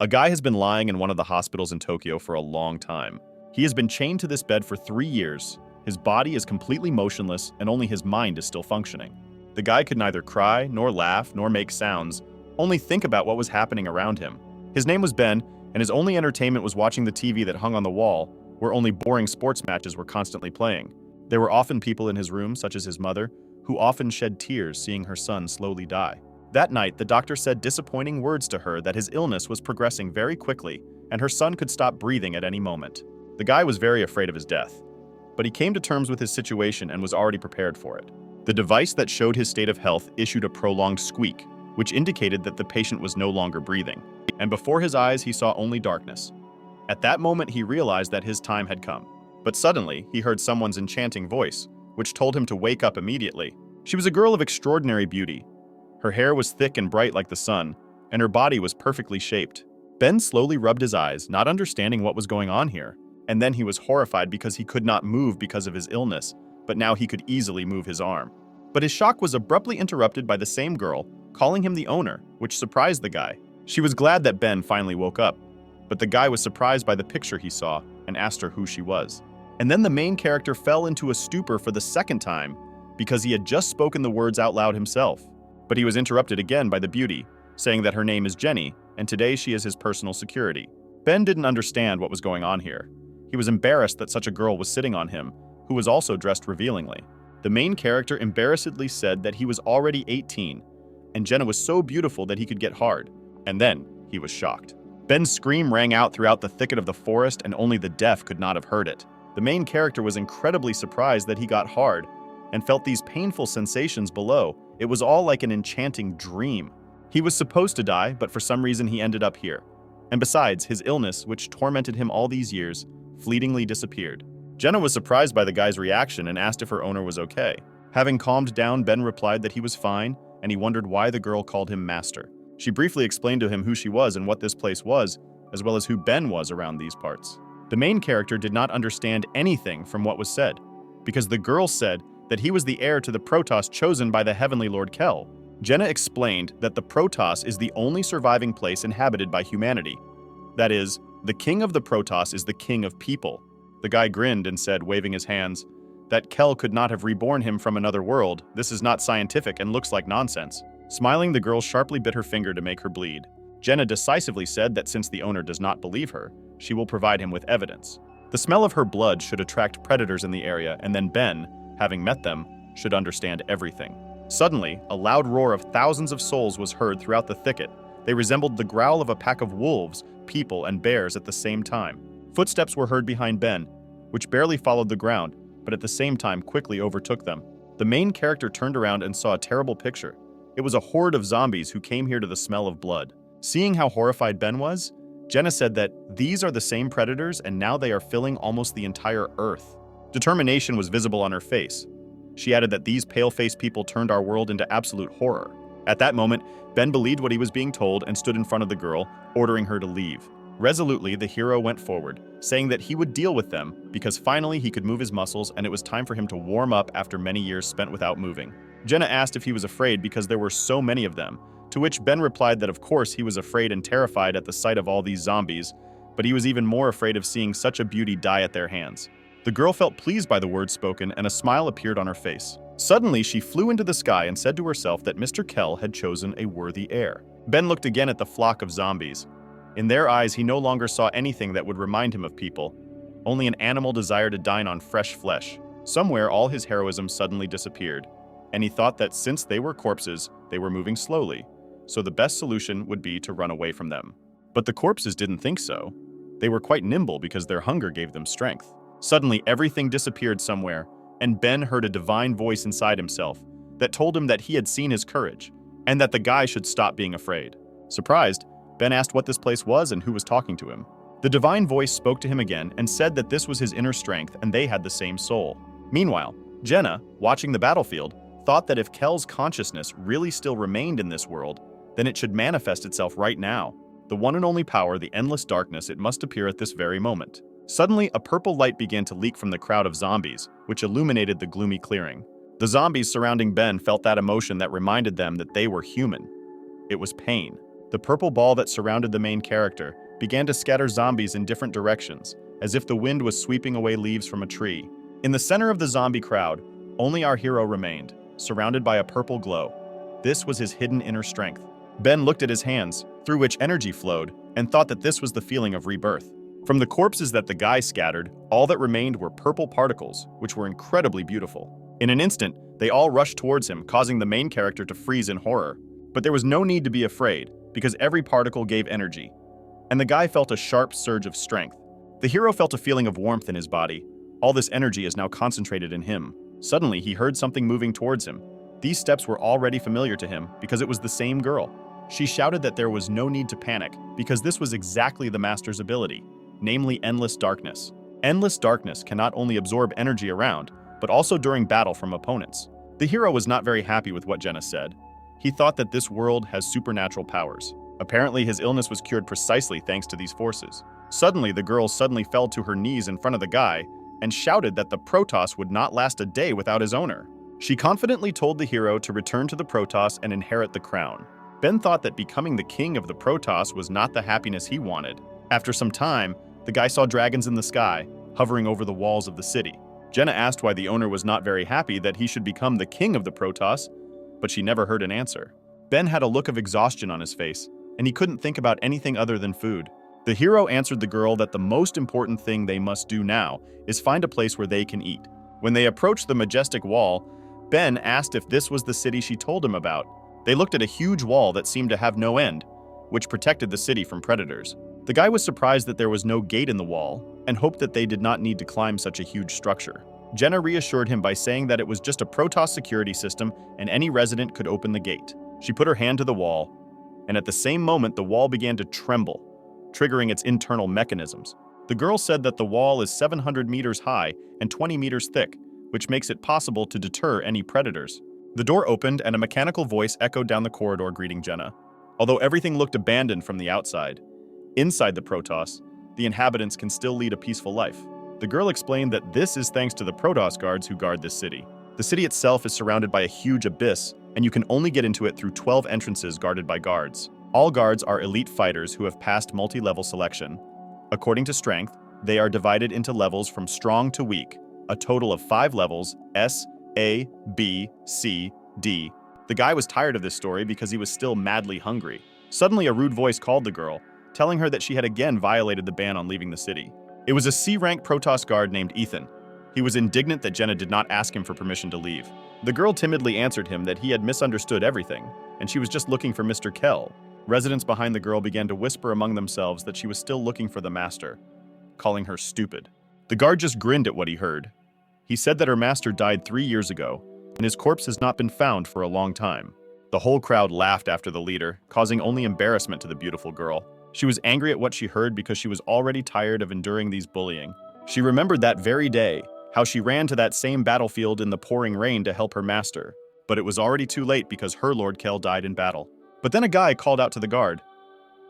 A guy has been lying in one of the hospitals in Tokyo for a long time. He has been chained to this bed for 3 years. His body is completely motionless and only his mind is still functioning. The guy could neither cry, nor laugh, nor make sounds, only think about what was happening around him. His name was Ben, and his only entertainment was watching the TV that hung on the wall, where only boring sports matches were constantly playing. There were often people in his room, such as his mother, who often shed tears seeing her son slowly die. That night, the doctor said disappointing words to her that his illness was progressing very quickly and her son could stop breathing at any moment. The guy was very afraid of his death, but he came to terms with his situation and was already prepared for it. The device that showed his state of health issued a prolonged squeak, which indicated that the patient was no longer breathing, and before his eyes he saw only darkness. At that moment he realized that his time had come. But suddenly he heard someone's enchanting voice, which told him to wake up immediately. She was a girl of extraordinary beauty. Her hair was thick and bright like the sun, and her body was perfectly shaped. Ben slowly rubbed his eyes, not understanding what was going on here, and then he was horrified because he could not move because of his illness, but now he could easily move his arm. But his shock was abruptly interrupted by the same girl, calling him the owner, which surprised the guy. She was glad that Ben finally woke up, but the guy was surprised by the picture he saw and asked her who she was. And then the main character fell into a stupor for the second time because he had just spoken the words out loud himself. But he was interrupted again by the beauty, saying that her name is Jenny, and today she is his personal security. Ben didn't understand what was going on here. He was embarrassed that such a girl was sitting on him, who was also dressed revealingly. The main character embarrassedly said that he was already 18, and Jenna was so beautiful that he could get hard. And then he was shocked. Ben's scream rang out throughout the thicket of the forest, and only the deaf could not have heard it. The main character was incredibly surprised that he got hard, and felt these painful sensations below. It was all like an enchanting dream. He was supposed to die, but for some reason he ended up here. And besides, his illness, which tormented him all these years, fleetingly disappeared. Jenna was surprised by the guy's reaction and asked if her owner was okay. Having calmed down, Ben replied that he was fine, and he wondered why the girl called him master. She briefly explained to him who she was and what this place was, as well as who Ben was around these parts. The main character did not understand anything from what was said, because the girl said that he was the heir to the Protos chosen by the heavenly Lord Kel. Jenna explained that the Protos is the only surviving place inhabited by humanity. That is, the king of the Protos is the king of people. The guy grinned and said, waving his hands, that Kel could not have reborn him from another world. This is not scientific and looks like nonsense. Smiling, the girl sharply bit her finger to make her bleed. Jenna decisively said that since the owner does not believe her, she will provide him with evidence. The smell of her blood should attract predators in the area, and then Ben, having met them, should understand everything. Suddenly, a loud roar of thousands of souls was heard throughout the thicket. They resembled the growl of a pack of wolves, people, and bears at the same time. Footsteps were heard behind Ben, which barely followed the ground, but at the same time quickly overtook them. The main character turned around and saw a terrible picture. It was a horde of zombies who came here to the smell of blood. Seeing how horrified Ben was, Jenna said that these are the same predators and now they are filling almost the entire earth. Determination was visible on her face. She added that these pale-faced people turned our world into absolute horror. At that moment, Ben believed what he was being told and stood in front of the girl, ordering her to leave. Resolutely, the hero went forward, saying that he would deal with them because finally he could move his muscles and it was time for him to warm up after many years spent without moving. Jenna asked if he was afraid because there were so many of them, to which Ben replied that of course he was afraid and terrified at the sight of all these zombies, but he was even more afraid of seeing such a beauty die at their hands. The girl felt pleased by the words spoken and a smile appeared on her face. Suddenly, she flew into the sky and said to herself that Mr. Kel had chosen a worthy heir. Ben looked again at the flock of zombies. In their eyes, he no longer saw anything that would remind him of people, only an animal desire to dine on fresh flesh. Somewhere, all his heroism suddenly disappeared, and he thought that since they were corpses, they were moving slowly, so the best solution would be to run away from them. But the corpses didn't think so. They were quite nimble because their hunger gave them strength. Suddenly, everything disappeared somewhere, and Ben heard a divine voice inside himself that told him that he had seen his courage, and that the guy should stop being afraid. Surprised, Ben asked what this place was and who was talking to him. The divine voice spoke to him again and said that this was his inner strength and they had the same soul. Meanwhile, Jenna, watching the battlefield, thought that if Kel's consciousness really still remained in this world, then it should manifest itself right now. The one and only power, the endless darkness, it must appear at this very moment. Suddenly, a purple light began to leak from the crowd of zombies, which illuminated the gloomy clearing. The zombies surrounding Ben felt that emotion that reminded them that they were human. It was pain. The purple ball that surrounded the main character began to scatter zombies in different directions, as if the wind was sweeping away leaves from a tree. In the center of the zombie crowd, only our hero remained, surrounded by a purple glow. This was his hidden inner strength. Ben looked at his hands, through which energy flowed, and thought that this was the feeling of rebirth. From the corpses that the guy scattered, all that remained were purple particles, which were incredibly beautiful. In an instant, they all rushed towards him, causing the main character to freeze in horror. But there was no need to be afraid, because every particle gave energy, and the guy felt a sharp surge of strength. The hero felt a feeling of warmth in his body. All this energy is now concentrated in him. Suddenly, he heard something moving towards him. These steps were already familiar to him, because it was the same girl. She shouted that there was no need to panic, because this was exactly the master's ability, namely endless darkness. Endless darkness can not only absorb energy around, but also during battle from opponents. The hero was not very happy with what Jenna said. He thought that this world has supernatural powers. Apparently, his illness was cured precisely thanks to these forces. Suddenly, the girl fell to her knees in front of the guy and shouted that the Protos would not last a day without his owner. She confidently told the hero to return to the Protos and inherit the crown. Ben thought that becoming the king of the Protos was not the happiness he wanted. After some time, the guy saw dragons in the sky, hovering over the walls of the city. Jenna asked why the owner was not very happy that he should become the king of the Protos, but she never heard an answer. Ben had a look of exhaustion on his face, and he couldn't think about anything other than food. The hero answered the girl that the most important thing they must do now is find a place where they can eat. When they approached the majestic wall, Ben asked if this was the city she told him about. They looked at a huge wall that seemed to have no end, which protected the city from predators. The guy was surprised that there was no gate in the wall and hoped that they did not need to climb such a huge structure. Jenna reassured him by saying that it was just a Protoss security system and any resident could open the gate. She put her hand to the wall, and at the same moment the wall began to tremble, triggering its internal mechanisms. The girl said that the wall is 700 meters high and 20 meters thick, which makes it possible to deter any predators. The door opened and a mechanical voice echoed down the corridor greeting Jenna. Although everything looked abandoned from the outside, inside the Protoss, the inhabitants can still lead a peaceful life. The girl explained that this is thanks to the Protoss guards who guard this city. The city itself is surrounded by a huge abyss, and you can only get into it through 12 entrances guarded by guards. All guards are elite fighters who have passed multi-level selection. According to strength, they are divided into levels from strong to weak, a total of 5 levels: S, A, B, C, D. The guy was tired of this story because he was still madly hungry. Suddenly, a rude voice called the girl, telling her that she had again violated the ban on leaving the city. It was a C-rank Protoss guard named Ethan. He was indignant that Jenna did not ask him for permission to leave. The girl timidly answered him that he had misunderstood everything, and she was just looking for Mr. Kell. Residents behind the girl began to whisper among themselves that she was still looking for the master, calling her stupid. The guard just grinned at what he heard. He said that her master died 3 years ago, and his corpse has not been found for a long time. The whole crowd laughed after the leader, causing only embarrassment to the beautiful girl. She was angry at what she heard because she was already tired of enduring these bullying. She remembered that very day, how she ran to that same battlefield in the pouring rain to help her master. But it was already too late because her Lord Kell died in battle. But then a guy called out to the guard.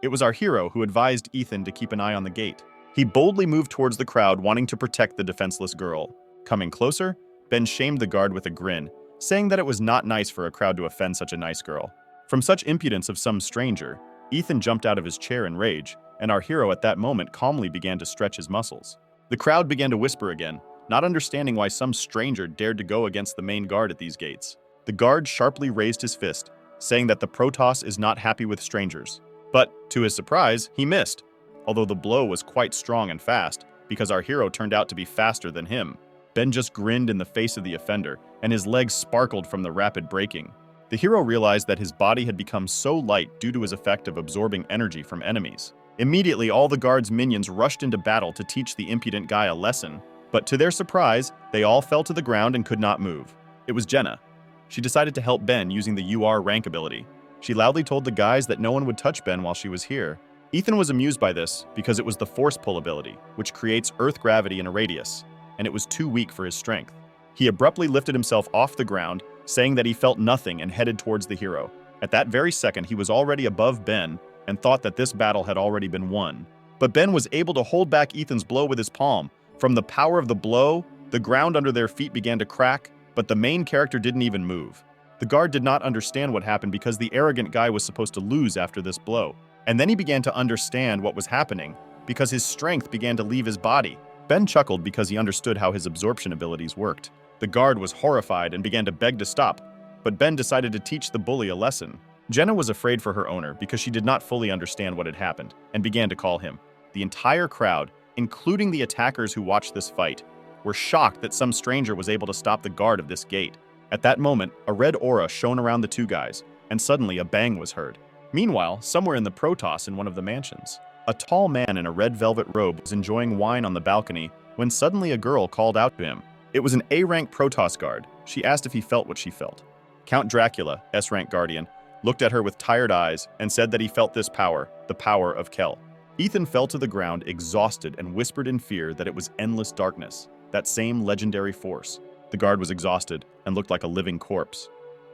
It was our hero who advised Ethan to keep an eye on the gate. He boldly moved towards the crowd, wanting to protect the defenseless girl. Coming closer, Ben shamed the guard with a grin, saying that it was not nice for a crowd to offend such a nice girl. From such impudence of some stranger, Ethan jumped out of his chair in rage, and our hero at that moment calmly began to stretch his muscles. The crowd began to whisper again, not understanding why some stranger dared to go against the main guard at these gates. The guard sharply raised his fist, saying that the Protoss is not happy with strangers. But, to his surprise, he missed, although the blow was quite strong and fast, because our hero turned out to be faster than him. Ben just grinned in the face of the offender, and his legs sparkled from the rapid braking. The hero realized that his body had become so light due to his effect of absorbing energy from enemies. Immediately, all the guards' minions rushed into battle to teach the impudent guy a lesson, but to their surprise, they all fell to the ground and could not move. It was Jenna. She decided to help Ben using the UR rank ability. She loudly told the guys that no one would touch Ben while she was here. Ethan was amused by this because it was the force pull ability, which creates earth gravity in a radius, and it was too weak for his strength. He abruptly lifted himself off the ground, saying that he felt nothing and headed towards the hero. At that very second, he was already above Ben and thought that this battle had already been won. But Ben was able to hold back Ethan's blow with his palm. From the power of the blow, the ground under their feet began to crack, but the main character didn't even move. The guard did not understand what happened because the arrogant guy was supposed to lose after this blow. And then he began to understand what was happening because his strength began to leave his body. Ben chuckled because he understood how his absorption abilities worked. The guard was horrified and began to beg to stop, but Ben decided to teach the bully a lesson. Jenna was afraid for her owner because she did not fully understand what had happened and began to call him. The entire crowd, including the attackers who watched this fight, were shocked that some stranger was able to stop the guard of this gate. At that moment, a red aura shone around the two guys, and suddenly a bang was heard. Meanwhile, somewhere in the Protos in one of the mansions, a tall man in a red velvet robe was enjoying wine on the balcony when suddenly a girl called out to him. It was an A-rank Protos guard. She asked if he felt what she felt. Count Dracula, S-rank guardian, looked at her with tired eyes and said that he felt this power, the power of Kel. Ethan fell to the ground exhausted and whispered in fear that it was endless darkness, that same legendary force. The guard was exhausted and looked like a living corpse.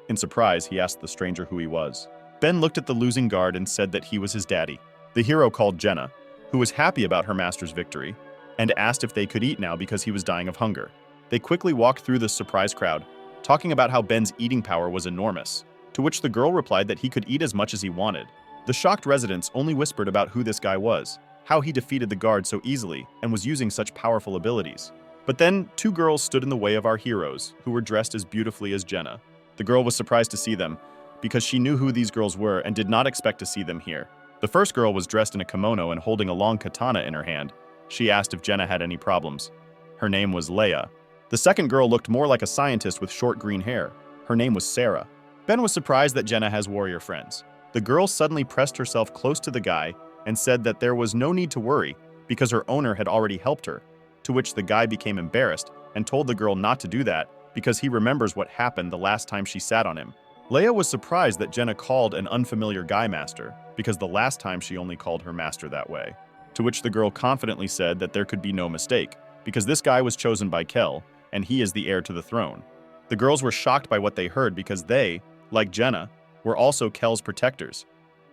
In surprise, he asked the stranger who he was. Ben looked at the losing guard and said that he was his daddy. The hero called Jenna, who was happy about her master's victory, and asked if they could eat now because he was dying of hunger. They quickly walked through the surprised crowd, talking about how Ben's eating power was enormous, to which the girl replied that he could eat as much as he wanted. The shocked residents only whispered about who this guy was, how he defeated the guard so easily and was using such powerful abilities. But then, two girls stood in the way of our heroes, who were dressed as beautifully as Jenna. The girl was surprised to see them, because she knew who these girls were and did not expect to see them here. The first girl was dressed in a kimono and holding a long katana in her hand. She asked if Jenna had any problems. Her name was Leia. The second girl looked more like a scientist with short green hair. Her name was Sarah. Ben was surprised that Jenna has warrior friends. The girl suddenly pressed herself close to the guy and said that there was no need to worry because her owner had already helped her, to which the guy became embarrassed and told the girl not to do that because he remembers what happened the last time she sat on him. Leia was surprised that Jenna called an unfamiliar guy master because the last time she only called her master that way, to which the girl confidently said that there could be no mistake because this guy was chosen by Kel and he is the heir to the throne. The girls were shocked by what they heard because they, like Jenna, were also Kel's protectors,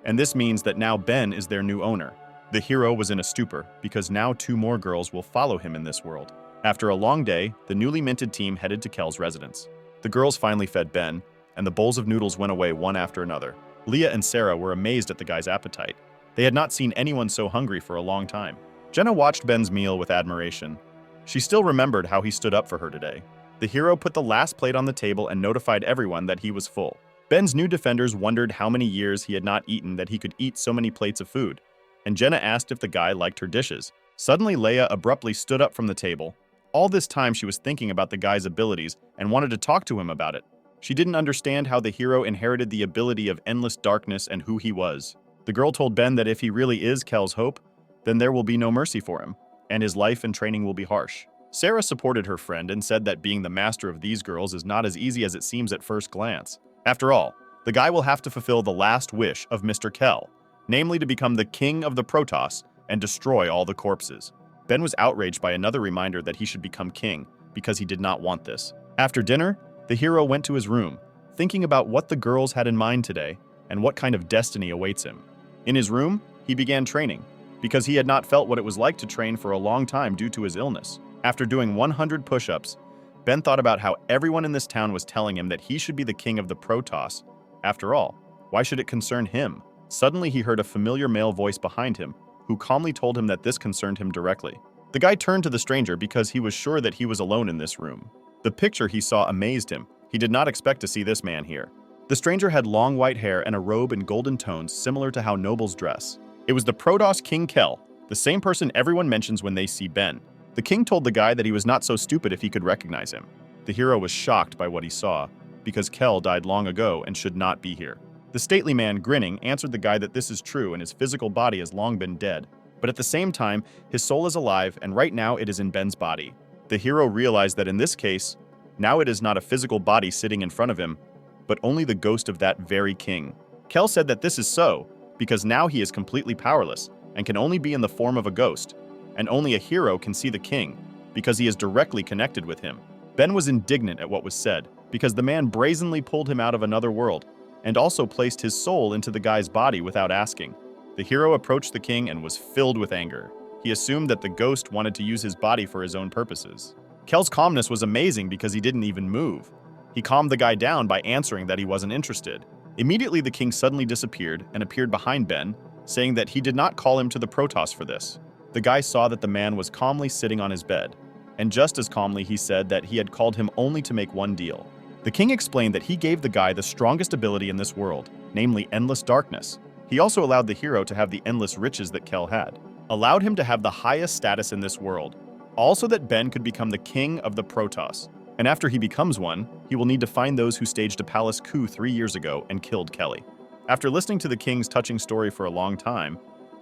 and this means that now Ben is their new owner. The hero was in a stupor because now two more girls will follow him in this world. After a long day, the newly minted team headed to Kel's residence. The girls finally fed Ben, and the bowls of noodles went away one after another. Leah and Sarah were amazed at the guy's appetite. They had not seen anyone so hungry for a long time. Jenna watched Ben's meal with admiration. She still remembered how he stood up for her today. The hero put the last plate on the table and notified everyone that he was full. Ben's new defenders wondered how many years he had not eaten that he could eat so many plates of food, and Jenna asked if the guy liked her dishes. Suddenly, Leia abruptly stood up from the table. All this time, she was thinking about the guy's abilities and wanted to talk to him about it. She didn't understand how the hero inherited the ability of endless darkness and who he was. The girl told Ben that if he really is Kel's hope, then there will be no mercy for him, and his life and training will be harsh. Sarah supported her friend and said that being the master of these girls is not as easy as it seems at first glance. After all, the guy will have to fulfill the last wish of Mr. Kel, namely to become the king of the Protos and destroy all the corpses. Ben was outraged by another reminder that he should become king because he did not want this. After dinner, the hero went to his room, thinking about what the girls had in mind today and what kind of destiny awaits him. In his room, he began training because he had not felt what it was like to train for a long time due to his illness. After doing 100 push-ups, Ben thought about how everyone in this town was telling him that he should be the king of the Protos. After all, why should it concern him? Suddenly he heard a familiar male voice behind him, who calmly told him that this concerned him directly. The guy turned to the stranger because he was sure that he was alone in this room. The picture he saw amazed him. He did not expect to see this man here. The stranger had long white hair and a robe in golden tones similar to how nobles dress. It was the Protos King Kel, the same person everyone mentions when they see Ben. The king told the guy that he was not so stupid if he could recognize him. The hero was shocked by what he saw, because Kel died long ago and should not be here. The stately man, grinning, answered the guy that this is true and his physical body has long been dead. But at the same time, his soul is alive and right now it is in Ben's body. The hero realized that in this case, now it is not a physical body sitting in front of him, but only the ghost of that very king. Kel said that this is so, because now he is completely powerless and can only be in the form of a ghost. And only a hero can see the king, because he is directly connected with him. Ben was indignant at what was said, because the man brazenly pulled him out of another world, and also placed his soul into the guy's body without asking. The hero approached the king and was filled with anger. He assumed that the ghost wanted to use his body for his own purposes. Kel's calmness was amazing because he didn't even move. He calmed the guy down by answering that he wasn't interested. Immediately, the king suddenly disappeared and appeared behind Ben, saying that he did not call him to the Protos for this. The guy saw that the man was calmly sitting on his bed, and just as calmly he said that he had called him only to make one deal. The king explained that he gave the guy the strongest ability in this world, namely endless darkness. He also allowed the hero to have the endless riches that Kel had, allowed him to have the highest status in this world, also that Ben could become the king of the Protos. And after he becomes one, he will need to find those who staged a palace coup 3 years ago and killed Kelly. After listening to the king's touching story for a long time,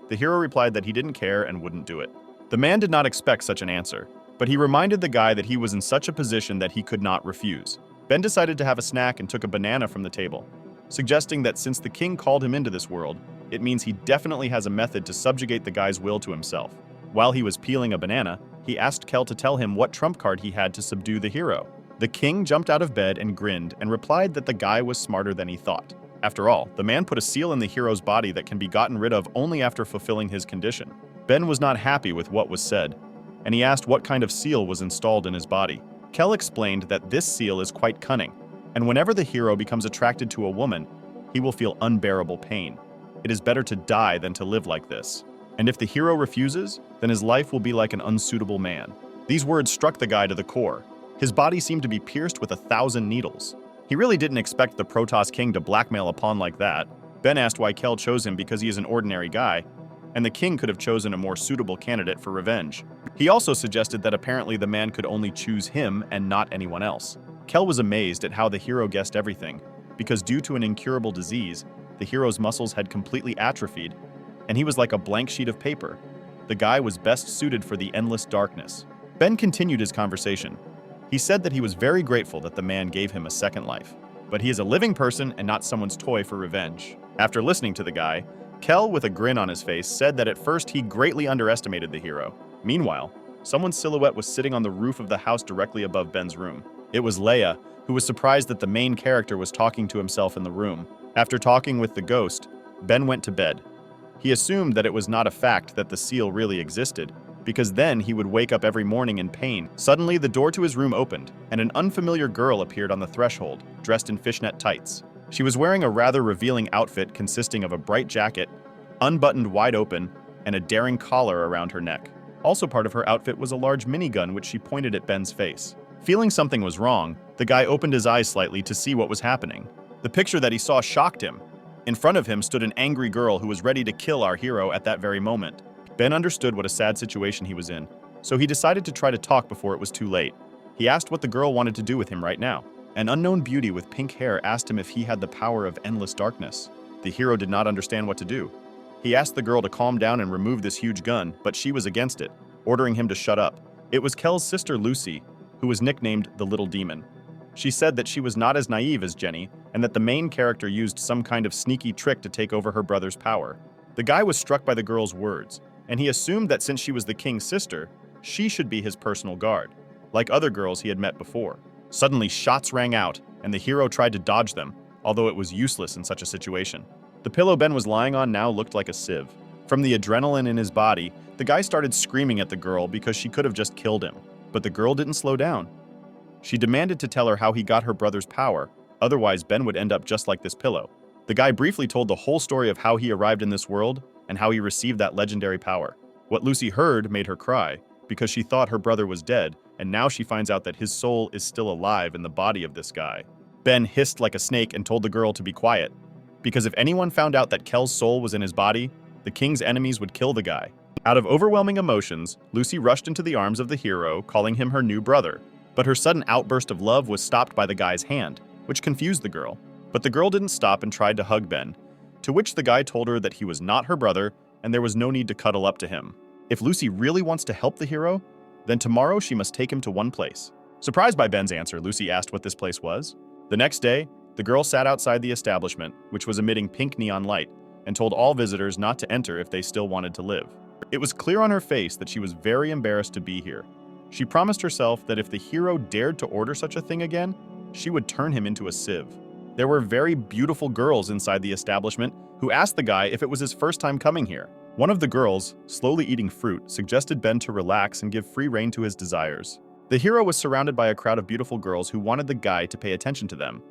the hero replied that he didn't care and wouldn't do it. The man did not expect such an answer, but he reminded the guy that he was in such a position that he could not refuse. Ben decided to have a snack and took a banana from the table, suggesting that since the king called him into this world, it means he definitely has a method to subjugate the guy's will to himself. While he was peeling a banana, he asked Kel to tell him what trump card he had to subdue the hero. The king jumped out of bed and grinned and replied that the guy was smarter than he thought. After all, the man put a seal in the hero's body that can be gotten rid of only after fulfilling his condition. Ben was not happy with what was said, and he asked what kind of seal was installed in his body. Kel explained that this seal is quite cunning, and whenever the hero becomes attracted to a woman, he will feel unbearable pain. It is better to die than to live like this. And if the hero refuses, then his life will be like an unsuitable man. These words struck the guy to the core. His body seemed to be pierced with 1,000 needles. He really didn't expect the Protos king to blackmail a pawn like that. Ben asked why Kel chose him because he is an ordinary guy, and the king could have chosen a more suitable candidate for revenge. He also suggested that apparently the man could only choose him and not anyone else. Kel was amazed at how the hero guessed everything, because due to an incurable disease, the hero's muscles had completely atrophied, and he was like a blank sheet of paper. The guy was best suited for the endless darkness. Ben continued his conversation. He said that he was very grateful that the man gave him a second life, but he is a living person and not someone's toy for revenge. After listening to the guy, Kel, with a grin on his face, said that at first he greatly underestimated the hero. Meanwhile, someone's silhouette was sitting on the roof of the house directly above Ben's room. It was Leia, who was surprised that the main character was talking to himself in the room. After talking with the ghost, Ben went to bed. He assumed that it was not a fact that the seal really existed, because then he would wake up every morning in pain. Suddenly, the door to his room opened, and an unfamiliar girl appeared on the threshold, dressed in fishnet tights. She was wearing a rather revealing outfit consisting of a bright jacket, unbuttoned wide open, and a daring collar around her neck. Also part of her outfit was a large minigun which she pointed at Ben's face. Feeling something was wrong, the guy opened his eyes slightly to see what was happening. The picture that he saw shocked him. In front of him stood an angry girl who was ready to kill our hero at that very moment. Ben understood what a sad situation he was in, so he decided to try to talk before it was too late. He asked what the girl wanted to do with him right now. An unknown beauty with pink hair asked him if he had the power of endless darkness. The hero did not understand what to do. He asked the girl to calm down and remove this huge gun, but she was against it, ordering him to shut up. It was Kel's sister Lucy, who was nicknamed the Little Demon. She said that she was not as naive as Jenny, and that the main character used some kind of sneaky trick to take over her brother's power. The guy was struck by the girl's words, and he assumed that since she was the king's sister, she should be his personal guard, like other girls he had met before. Suddenly, shots rang out, and the hero tried to dodge them, although it was useless in such a situation. The pillow Ben was lying on now looked like a sieve. From the adrenaline in his body, the guy started screaming at the girl because she could have just killed him. But the girl didn't slow down. She demanded to tell her how he got her brother's power, otherwise Ben would end up just like this pillow. The guy briefly told the whole story of how he arrived in this world and how he received that legendary power. What Lucy heard made her cry, because she thought her brother was dead, and now she finds out that his soul is still alive in the body of this guy. Ben hissed like a snake and told the girl to be quiet, because if anyone found out that Kel's soul was in his body, the king's enemies would kill the guy. Out of overwhelming emotions, Lucy rushed into the arms of the hero, calling him her new brother. But her sudden outburst of love was stopped by the guy's hand, which confused the girl. But the girl didn't stop and tried to hug Ben, to which the guy told her that he was not her brother and there was no need to cuddle up to him. If Lucy really wants to help the hero, then tomorrow she must take him to one place. Surprised by Ben's answer, Lucy asked what this place was. The next day, the girl sat outside the establishment, which was emitting pink neon light, and told all visitors not to enter if they still wanted to live. It was clear on her face that she was very embarrassed to be here. She promised herself that if the hero dared to order such a thing again, she would turn him into a sieve. There were very beautiful girls inside the establishment who asked the guy if it was his first time coming here. One of the girls, slowly eating fruit, suggested Ben to relax and give free rein to his desires. The hero was surrounded by a crowd of beautiful girls who wanted the guy to pay attention to them,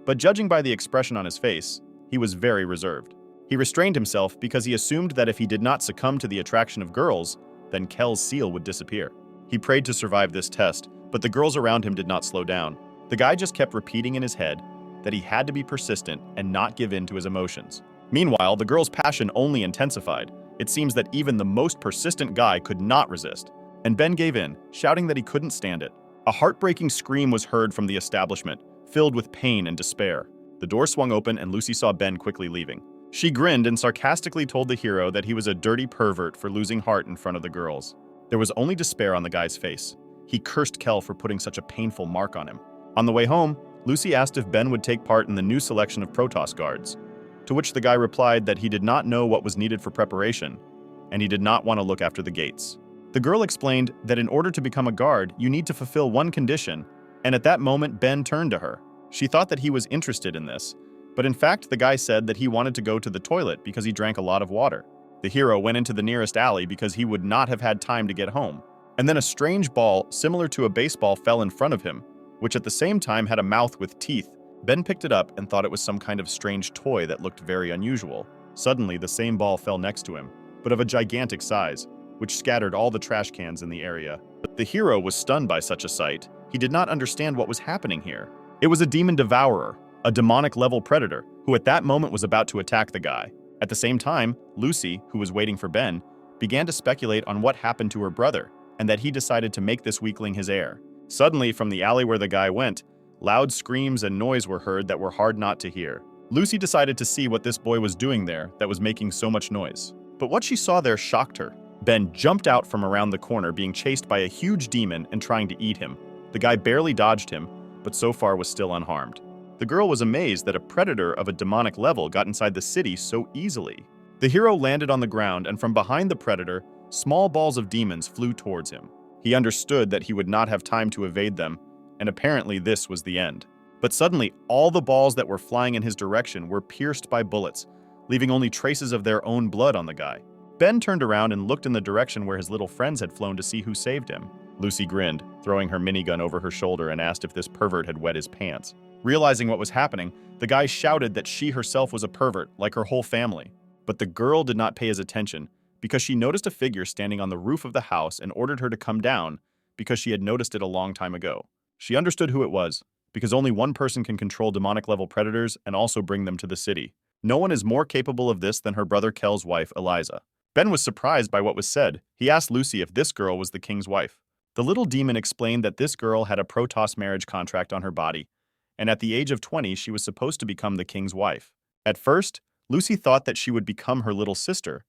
but judging by the expression on his face, he was very reserved. He restrained himself because he assumed that if he did not succumb to the attraction of girls, then Kel's seal would disappear. He prayed to survive this test, but the girls around him did not slow down. The guy just kept repeating in his head that he had to be persistent and not give in to his emotions. Meanwhile, the girl's passion only intensified. It seems that even the most persistent guy could not resist, and Ben gave in, shouting that he couldn't stand it. A heartbreaking scream was heard from the establishment, filled with pain and despair. The door swung open and Lucy saw Ben quickly leaving. She grinned and sarcastically told the hero that he was a dirty pervert for losing heart in front of the girls. There was only despair on the guy's face. He cursed Kel for putting such a painful mark on him. On the way home, Lucy asked if Ben would take part in the new selection of Protos guards, to which the guy replied that he did not know what was needed for preparation, and he did not want to look after the gates. The girl explained that in order to become a guard, you need to fulfill one condition, and at that moment Ben turned to her. She thought that he was interested in this, but in fact the guy said that he wanted to go to the toilet because he drank a lot of water. The hero went into the nearest alley because he would not have had time to get home. And then a strange ball, similar to a baseball, fell in front of him, which at the same time had a mouth with teeth. Ben picked it up and thought it was some kind of strange toy that looked very unusual. Suddenly, the same ball fell next to him, but of a gigantic size, which scattered all the trash cans in the area. The hero was stunned by such a sight. He did not understand what was happening here. It was a demon devourer, a demonic-level predator, who at that moment was about to attack the guy. At the same time, Lucy, who was waiting for Ben, began to speculate on what happened to her brother, and that he decided to make this weakling his heir. Suddenly, from the alley where the guy went, loud screams and noise were heard that were hard not to hear. Lucy decided to see what this boy was doing there that was making so much noise. But what she saw there shocked her. Ben jumped out from around the corner, being chased by a huge demon and trying to eat him. The guy barely dodged him, but so far was still unharmed. The girl was amazed that a predator of a demonic level got inside the city so easily. The hero landed on the ground, and from behind the predator, small balls of demons flew towards him. He understood that he would not have time to evade them, and apparently this was the end. But suddenly, all the balls that were flying in his direction were pierced by bullets, leaving only traces of their own blood on the guy. Ben turned around and looked in the direction where his little friends had flown to see who saved him. Lucy grinned, throwing her minigun over her shoulder, and asked if this pervert had wet his pants. Realizing what was happening, the guy shouted that she herself was a pervert, like her whole family. But the girl did not pay his attention, because she noticed a figure standing on the roof of the house and ordered her to come down because she had noticed it a long time ago. She understood who it was, because only one person can control demonic-level predators and also bring them to the city. No one is more capable of this than her brother Kel's wife, Eliza. Ben was surprised by what was said. He asked Lucy if this girl was the king's wife. The little demon explained that this girl had a Protos marriage contract on her body, and at the age of 20, she was supposed to become the king's wife. At first, Lucy thought that she would become her little sister,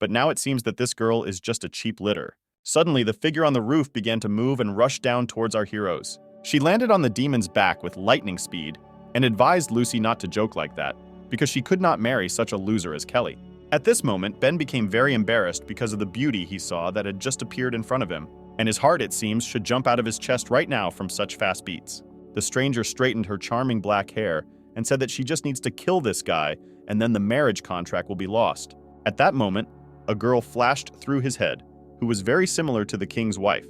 but now it seems that this girl is just a cheap litter. Suddenly, the figure on the roof began to move and rush down towards our heroes. She landed on the demon's back with lightning speed and advised Lucy not to joke like that, because she could not marry such a loser as Kelly. At this moment, Ben became very embarrassed because of the beauty he saw that had just appeared in front of him, and his heart, it seems, should jump out of his chest right now from such fast beats. The stranger straightened her charming black hair and said that she just needs to kill this guy, and then the marriage contract will be lost. At that moment, a girl flashed through his head, who was very similar to the king's wife.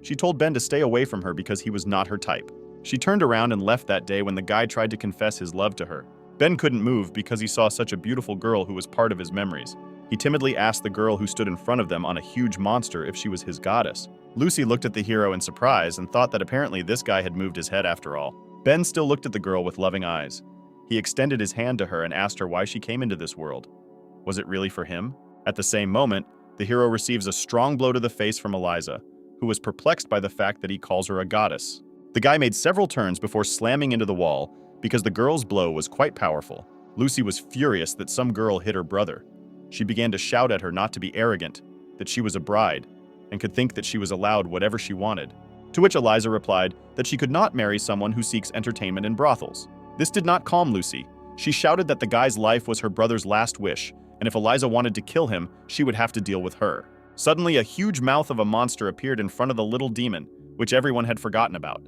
She told Ben to stay away from her because he was not her type. She turned around and left that day when the guy tried to confess his love to her. Ben couldn't move because he saw such a beautiful girl who was part of his memories. He timidly asked the girl who stood in front of them on a huge monster if she was his goddess. Lucy looked at the hero in surprise and thought that apparently this guy had moved his head after all. Ben still looked at the girl with loving eyes. He extended his hand to her and asked her why she came into this world. Was it really for him? At the same moment, the hero receives a strong blow to the face from Eliza, who was perplexed by the fact that he calls her a goddess. The guy made several turns before slamming into the wall because the girl's blow was quite powerful. Lucy was furious that some girl hit her brother. She began to shout at her not to be arrogant, that she was a bride, and could think that she was allowed whatever she wanted. To which Eliza replied that she could not marry someone who seeks entertainment in brothels. This did not calm Lucy. She shouted that the guy's life was her brother's last wish, and if Eliza wanted to kill him, she would have to deal with her. Suddenly, a huge mouth of a monster appeared in front of the little demon, which everyone had forgotten about.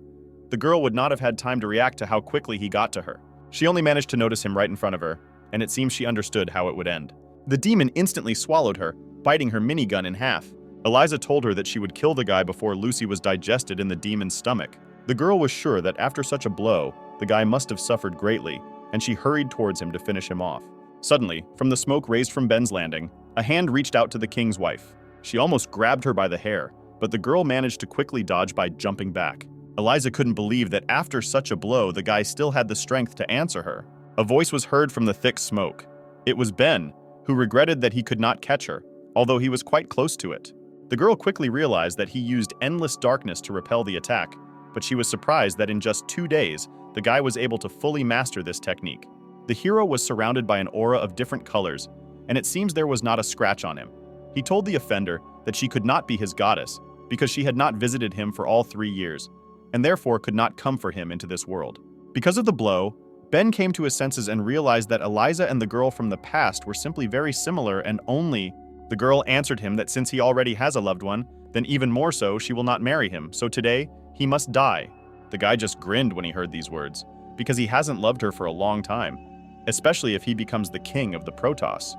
The girl would not have had time to react to how quickly he got to her. She only managed to notice him right in front of her, and it seems she understood how it would end. The demon instantly swallowed her, biting her minigun in half. Eliza told her that she would kill the guy before Lucy was digested in the demon's stomach. The girl was sure that after such a blow, the guy must have suffered greatly, and she hurried towards him to finish him off. Suddenly, from the smoke raised from Ben's landing, a hand reached out to the king's wife. She almost grabbed her by the hair, but the girl managed to quickly dodge by jumping back. Eliza couldn't believe that after such a blow, the guy still had the strength to answer her. A voice was heard from the thick smoke. It was Ben, who regretted that he could not catch her, although he was quite close to it. The girl quickly realized that he used endless darkness to repel the attack, but she was surprised that in just 2 days, the guy was able to fully master this technique. The hero was surrounded by an aura of different colors, and it seems there was not a scratch on him. He told the offender that she could not be his goddess because she had not visited him for all 3 years, and therefore could not come for him into this world. Because of the blow, Ben came to his senses and realized that Eliza and the girl from the past were simply very similar, and only the girl answered him that since he already has a loved one, then even more so, she will not marry him, so today, he must die. The guy just grinned when he heard these words, because he hasn't loved her for a long time, especially if he becomes the king of the Protos.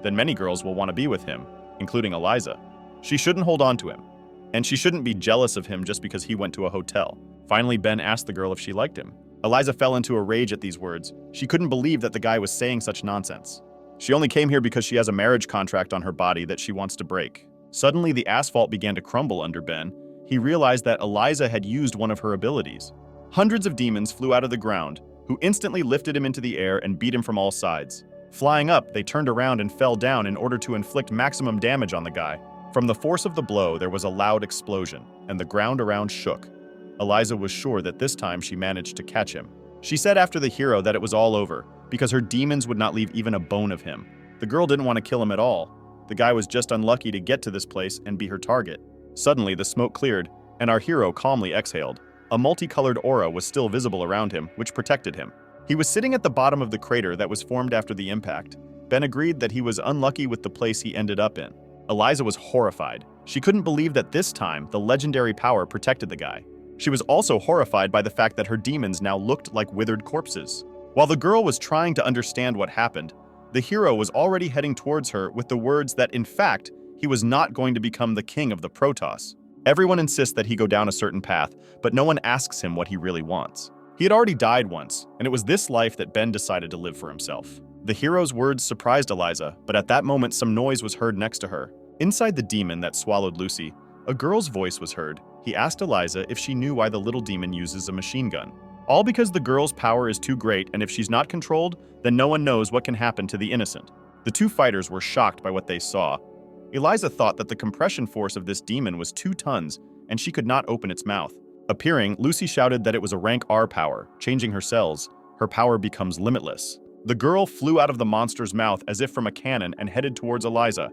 Then many girls will want to be with him, including Eliza. She shouldn't hold on to him, and she shouldn't be jealous of him just because he went to a hotel. Finally, Ben asked the girl if she liked him. Eliza fell into a rage at these words. She couldn't believe that the guy was saying such nonsense. She only came here because she has a marriage contract on her body that she wants to break. Suddenly, the asphalt began to crumble under Ben. He realized that Eliza had used one of her abilities. Hundreds of demons flew out of the ground, who instantly lifted him into the air and beat him from all sides. Flying up, they turned around and fell down in order to inflict maximum damage on the guy. From the force of the blow, there was a loud explosion, and the ground around shook. Eliza was sure that this time she managed to catch him. She said after the hero that it was all over, because her demons would not leave even a bone of him. The girl didn't want to kill him at all. The guy was just unlucky to get to this place and be her target. Suddenly, the smoke cleared, and our hero calmly exhaled. A multicolored aura was still visible around him, which protected him. He was sitting at the bottom of the crater that was formed after the impact. Ben agreed that he was unlucky with the place he ended up in. Eliza was horrified. She couldn't believe that this time, the legendary power protected the guy. She was also horrified by the fact that her demons now looked like withered corpses. While the girl was trying to understand what happened, the hero was already heading towards her with the words that, in fact, he was not going to become the king of the Protos. Everyone insists that he go down a certain path, but no one asks him what he really wants. He had already died once, and it was this life that Ben decided to live for himself. The hero's words surprised Eliza, but at that moment some noise was heard next to her. Inside the demon that swallowed Lucy, a girl's voice was heard. He asked Eliza if she knew why the little demon uses a machine gun. All because the girl's power is too great, and if she's not controlled, then no one knows what can happen to the innocent. The two fighters were shocked by what they saw. Eliza thought that the compression force of this demon was 2 tons, and she could not open its mouth. Appearing, Lucy shouted that it was a rank R power. Changing her cells, her power becomes limitless. The girl flew out of the monster's mouth as if from a cannon and headed towards Eliza.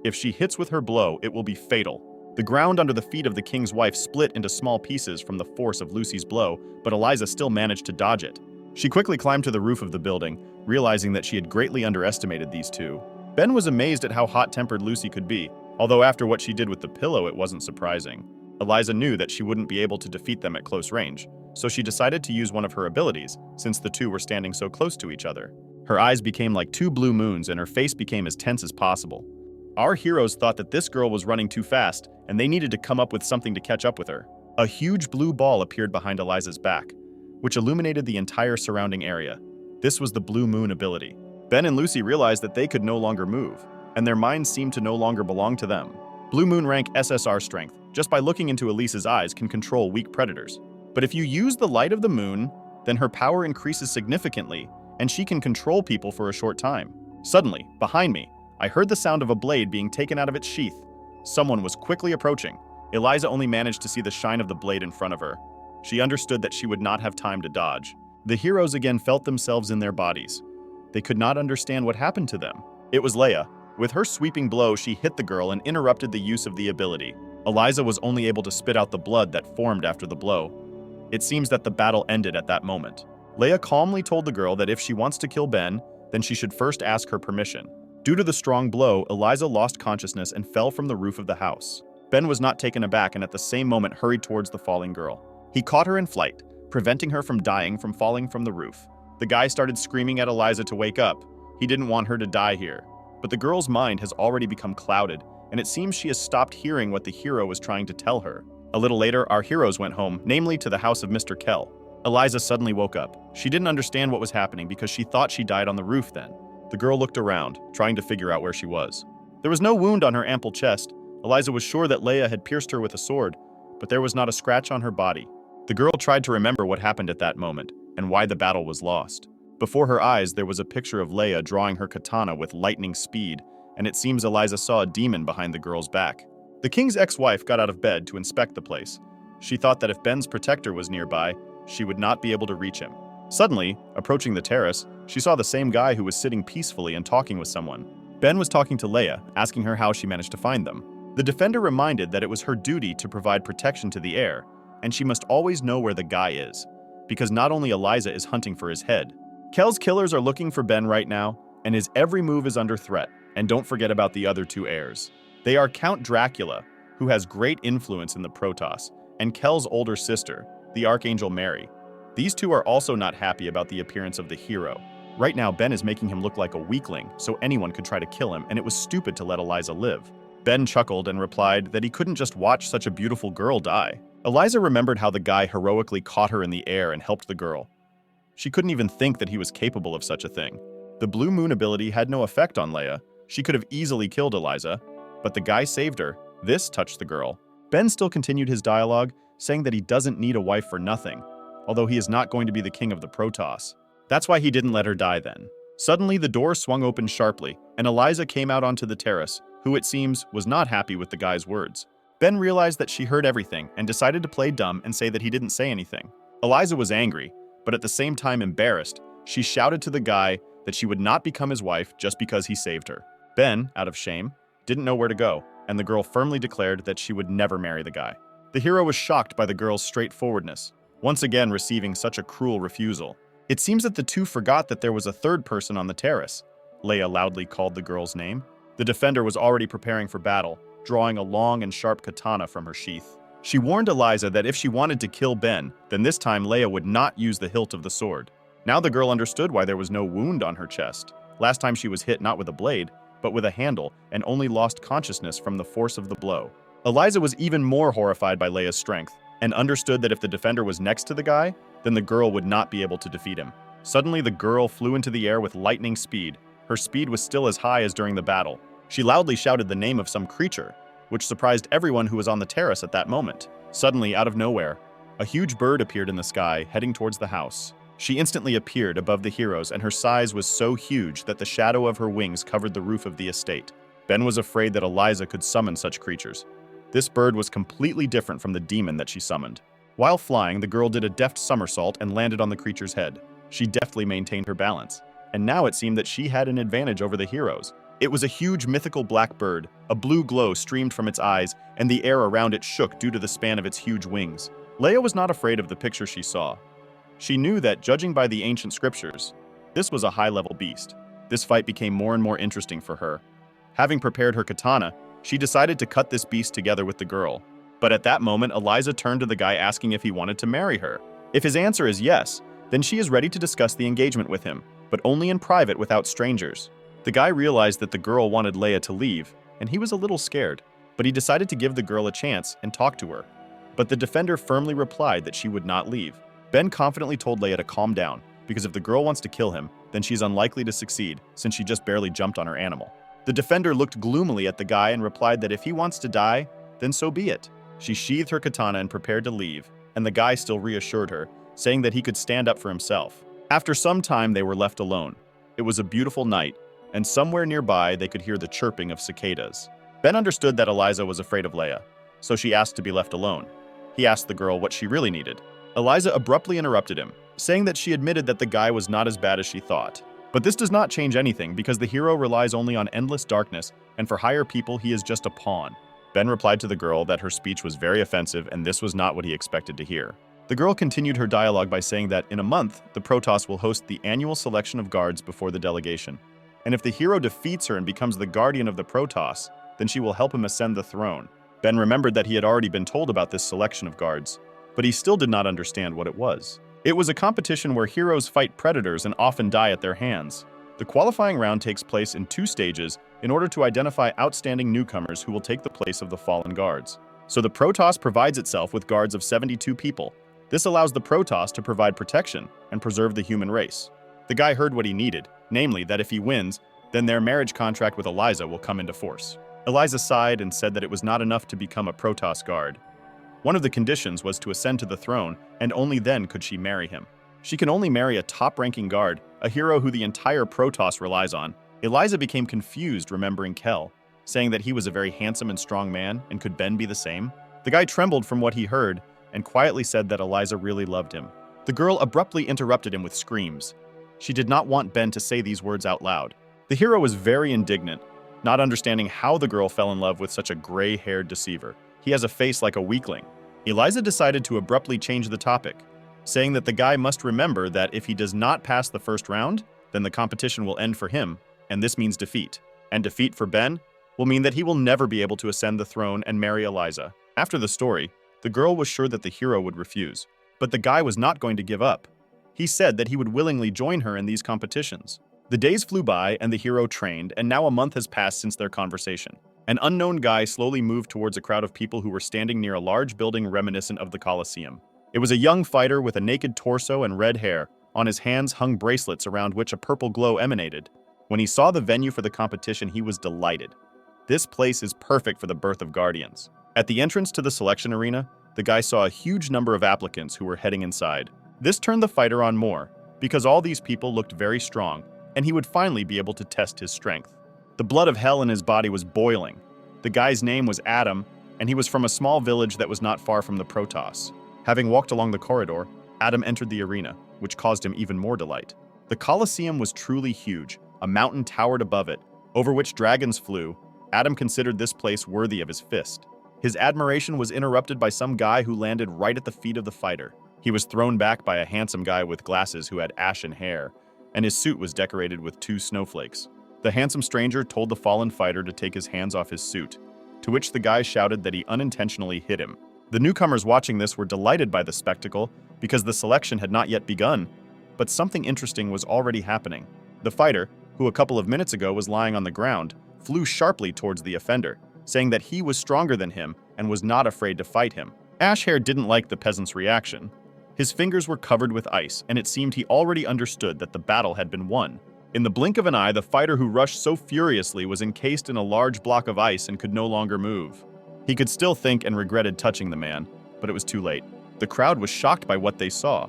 If she hits with her blow, it will be fatal. The ground under the feet of the king's wife split into small pieces from the force of Lucy's blow, but Eliza still managed to dodge it. She quickly climbed to the roof of the building, realizing that she had greatly underestimated these two. Ben was amazed at how hot-tempered Lucy could be, although after what she did with the pillow, it wasn't surprising. Eliza knew that she wouldn't be able to defeat them at close range, so she decided to use one of her abilities, since the two were standing so close to each other. Her eyes became like 2 blue moons, and her face became as tense as possible. Our heroes thought that this girl was running too fast, and they needed to come up with something to catch up with her. A huge blue ball appeared behind Eliza's back, which illuminated the entire surrounding area. This was the Blue Moon ability. Ben and Lucy realized that they could no longer move, and their minds seemed to no longer belong to them. Blue Moon rank SSR strength, just by looking into Eliza's eyes, can control weak predators. But if you use the light of the moon, then her power increases significantly, and she can control people for a short time. Suddenly, behind me, I heard the sound of a blade being taken out of its sheath. Someone was quickly approaching. Eliza only managed to see the shine of the blade in front of her. She understood that she would not have time to dodge. The heroes again felt themselves in their bodies. They could not understand what happened to them. It was Leia. With her sweeping blow, she hit the girl and interrupted the use of the ability. Eliza was only able to spit out the blood that formed after the blow. It seems that the battle ended at that moment. Leia calmly told the girl that if she wants to kill Ben, then she should first ask her permission. Due to the strong blow, Eliza lost consciousness and fell from the roof of the house. Ben was not taken aback and at the same moment hurried towards the falling girl. He caught her in flight, preventing her from dying from falling from the roof. The guy started screaming at Eliza to wake up. He didn't want her to die here. But the girl's mind has already become clouded, and it seems she has stopped hearing what the hero was trying to tell her. A little later, our heroes went home, namely to the house of Mr. Kell. Eliza suddenly woke up. She didn't understand what was happening because she thought she died on the roof then. The girl looked around, trying to figure out where she was. There was no wound on her ample chest. Eliza was sure that Leia had pierced her with a sword, but there was not a scratch on her body. The girl tried to remember what happened at that moment and why the battle was lost. Before her eyes, there was a picture of Leia drawing her katana with lightning speed, and it seems Eliza saw a demon behind the girl's back. The king's ex-wife got out of bed to inspect the place. She thought that if Ben's protector was nearby, she would not be able to reach him. Suddenly, approaching the terrace, she saw the same guy who was sitting peacefully and talking with someone. Ben was talking to Leia, asking her how she managed to find them. The defender reminded that it was her duty to provide protection to the heir, and she must always know where the guy is, because not only Eliza is hunting for his head. Kell's killers are looking for Ben right now, and his every move is under threat. And don't forget about the other two heirs. They are Count Dracula, who has great influence in the Protos, and Kell's older sister, the Archangel Mary. These two are also not happy about the appearance of the hero. Right now, Ben is making him look like a weakling, so anyone could try to kill him, and it was stupid to let Eliza live. Ben chuckled and replied that he couldn't just watch such a beautiful girl die. Eliza remembered how the guy heroically caught her in the air and helped the girl. She couldn't even think that he was capable of such a thing. The Blue Moon ability had no effect on Leia. She could have easily killed Eliza, but the guy saved her. This touched the girl. Ben still continued his dialogue, saying that he doesn't need a wife for nothing, although he is not going to be the king of the Protos. That's why he didn't let her die then. Suddenly, the door swung open sharply, and Eliza came out onto the terrace, who it seems was not happy with the guy's words. Ben realized that she heard everything and decided to play dumb and say that he didn't say anything. Eliza was angry, but at the same time embarrassed. She shouted to the guy that she would not become his wife just because he saved her. Ben, out of shame, didn't know where to go, and the girl firmly declared that she would never marry the guy. The hero was shocked by the girl's straightforwardness, once again receiving such a cruel refusal. It seems that the two forgot that there was a third person on the terrace. Leia loudly called the girl's name. The defender was already preparing for battle, drawing a long and sharp katana from her sheath. She warned Eliza that if she wanted to kill Ben, then this time Leia would not use the hilt of the sword. Now the girl understood why there was no wound on her chest. Last time she was hit not with a blade, but with a handle, and only lost consciousness from the force of the blow. Eliza was even more horrified by Leia's strength, and understood that if the defender was next to the guy, then the girl would not be able to defeat him. Suddenly, the girl flew into the air with lightning speed. Her speed was still as high as during the battle. She loudly shouted the name of some creature, which surprised everyone who was on the terrace at that moment. Suddenly, out of nowhere, a huge bird appeared in the sky, heading towards the house. She instantly appeared above the heroes, and her size was so huge that the shadow of her wings covered the roof of the estate. Ben was afraid that Eliza could summon such creatures. This bird was completely different from the demon that she summoned. While flying, the girl did a deft somersault and landed on the creature's head. She deftly maintained her balance, and now it seemed that she had an advantage over the heroes. It was a huge mythical black bird. A blue glow streamed from its eyes, and the air around it shook due to the span of its huge wings. Leia was not afraid of the picture she saw. She knew that, judging by the ancient scriptures, this was a high-level beast. This fight became more and more interesting for her. Having prepared her katana, she decided to cut this beast together with the girl. But at that moment, Eliza turned to the guy asking if he wanted to marry her. If his answer is yes, then she is ready to discuss the engagement with him, but only in private without strangers. The guy realized that the girl wanted Leia to leave, and he was a little scared, but he decided to give the girl a chance and talk to her. But the defender firmly replied that she would not leave. Ben confidently told Leia to calm down, because if the girl wants to kill him, then she's unlikely to succeed, since she just barely jumped on her animal. The defender looked gloomily at the guy and replied that if he wants to die, then so be it. She sheathed her katana and prepared to leave, and the guy still reassured her, saying that he could stand up for himself. After some time, they were left alone. It was a beautiful night, and somewhere nearby they could hear the chirping of cicadas. Ben understood that Eliza was afraid of Leia, so she asked to be left alone. He asked the girl what she really needed. Eliza abruptly interrupted him, saying that she admitted that the guy was not as bad as she thought. But this does not change anything because the hero relies only on endless darkness, and for higher people he is just a pawn. Ben replied to the girl that her speech was very offensive and this was not what he expected to hear. The girl continued her dialogue by saying that in a month, the Protos will host the annual selection of guards before the delegation. And if the hero defeats her and becomes the guardian of the Protos, then she will help him ascend the throne. Ben remembered that he had already been told about this selection of guards, but he still did not understand what it was. It was a competition where heroes fight predators and often die at their hands. The qualifying round takes place in 2 stages, in order to identify outstanding newcomers who will take the place of the fallen guards. So the Protos provides itself with guards of 72 people. This allows the Protos to provide protection and preserve the human race. The guy heard what he needed, namely that if he wins, then their marriage contract with Eliza will come into force. Eliza sighed and said that it was not enough to become a Protos guard. One of the conditions was to ascend to the throne, and only then could she marry him. She can only marry a top-ranking guard, a hero who the entire Protos relies on. Eliza became confused remembering Kel, saying that he was a very handsome and strong man, and could Ben be the same? The guy trembled from what he heard, and quietly said that Eliza really loved him. The girl abruptly interrupted him with screams. She did not want Ben to say these words out loud. The hero was very indignant, not understanding how the girl fell in love with such a gray-haired deceiver. He has a face like a weakling. Eliza decided to abruptly change the topic, saying that the guy must remember that if he does not pass the first round, then the competition will end for him, and this means defeat. And defeat for Ben will mean that he will never be able to ascend the throne and marry Eliza. After the story, the girl was sure that the hero would refuse, but the guy was not going to give up. He said that he would willingly join her in these competitions. The days flew by and the hero trained, and now a month has passed since their conversation. An unknown guy slowly moved towards a crowd of people who were standing near a large building reminiscent of the Colosseum. It was a young fighter with a naked torso and red hair. On his hands hung bracelets around which a purple glow emanated. When he saw the venue for the competition, he was delighted. This place is perfect for the birth of guardians. At the entrance to the selection arena, the guy saw a huge number of applicants who were heading inside. This turned the fighter on more, because all these people looked very strong, and he would finally be able to test his strength. The blood of hell in his body was boiling. The guy's name was Adam, and he was from a small village that was not far from the Protos. Having walked along the corridor, Adam entered the arena, which caused him even more delight. The Colosseum was truly huge. A mountain towered above it, over which dragons flew. Adam considered this place worthy of his fist. His admiration was interrupted by some guy who landed right at the feet of the fighter. He was thrown back by a handsome guy with glasses who had ashen hair, and his suit was decorated with 2 snowflakes. The handsome stranger told the fallen fighter to take his hands off his suit, to which the guy shouted that he unintentionally hit him. The newcomers watching this were delighted by the spectacle because the selection had not yet begun, but something interesting was already happening. The fighter, who a couple of minutes ago was lying on the ground, flew sharply towards the offender, saying that he was stronger than him and was not afraid to fight him. Ashhair didn't like the peasant's reaction. His fingers were covered with ice, and it seemed he already understood that the battle had been won. In the blink of an eye, the fighter who rushed so furiously was encased in a large block of ice and could no longer move. He could still think and regretted touching the man, but it was too late. The crowd was shocked by what they saw.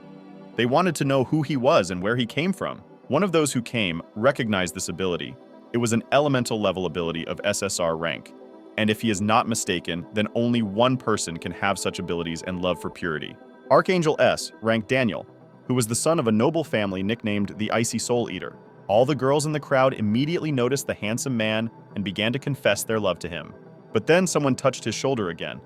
They wanted to know who he was and where he came from. One of those who came recognized this ability. It was an elemental level ability of SSR rank, and if he is not mistaken, then only one person can have such abilities and love for purity. Archangel S ranked Daniel, who was the son of a noble family nicknamed the Icy Soul Eater. All the girls in the crowd immediately noticed the handsome man and began to confess their love to him. But then someone touched his shoulder again.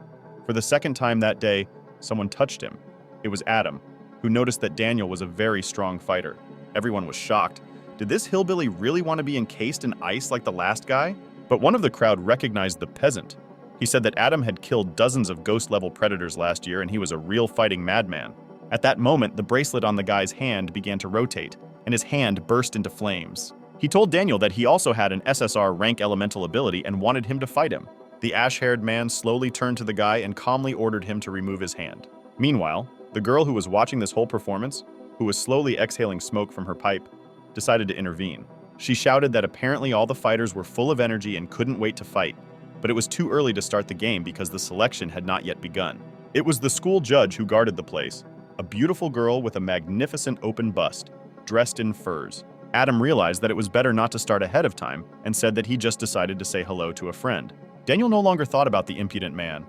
For the second time that day, someone touched him. It was Adam, who noticed that Daniel was a very strong fighter. Everyone was shocked. Did this hillbilly really want to be encased in ice like the last guy? But one of the crowd recognized the peasant. He said that Adam had killed dozens of ghost-level predators last year and he was a real fighting madman. At that moment, the bracelet on the guy's hand began to rotate, and his hand burst into flames. He told Daniel that he also had an SSR rank elemental ability and wanted him to fight him. The ash-haired man slowly turned to the guy and calmly ordered him to remove his hand. Meanwhile, the girl who was watching this whole performance, who was slowly exhaling smoke from her pipe, decided to intervene. She shouted that apparently all the fighters were full of energy and couldn't wait to fight, but it was too early to start the game because the selection had not yet begun. It was the school judge who guarded the place, a beautiful girl with a magnificent open bust, dressed in furs. Adam realized that it was better not to start ahead of time and said that he just decided to say hello to a friend. Daniel no longer thought about the impudent man.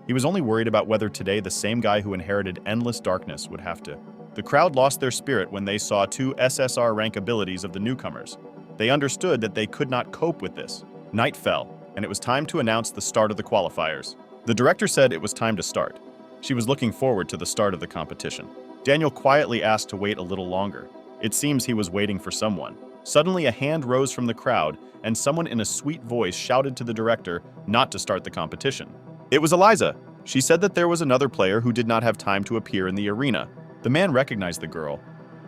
He was only worried about whether today the same guy who inherited endless darkness would have to. The crowd lost their spirit when they saw 2 SSR rank abilities of the newcomers. They understood that they could not cope with this. Night fell, and it was time to announce the start of the qualifiers. The director said it was time to start. She was looking forward to the start of the competition. Daniel quietly asked to wait a little longer. It seems he was waiting for someone. Suddenly, a hand rose from the crowd, and someone in a sweet voice shouted to the director not to start the competition. It was Eliza. She said that there was another player who did not have time to appear in the arena. The man recognized the girl.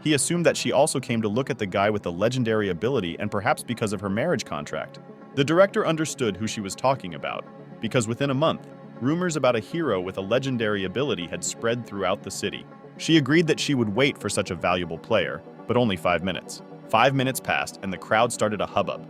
He assumed that she also came to look at the guy with the legendary ability and perhaps because of her marriage contract. The director understood who she was talking about, because within a month, rumors about a hero with a legendary ability had spread throughout the city. She agreed that she would wait for such a valuable player, but only 5 minutes. 5 minutes passed, and the crowd started a hubbub.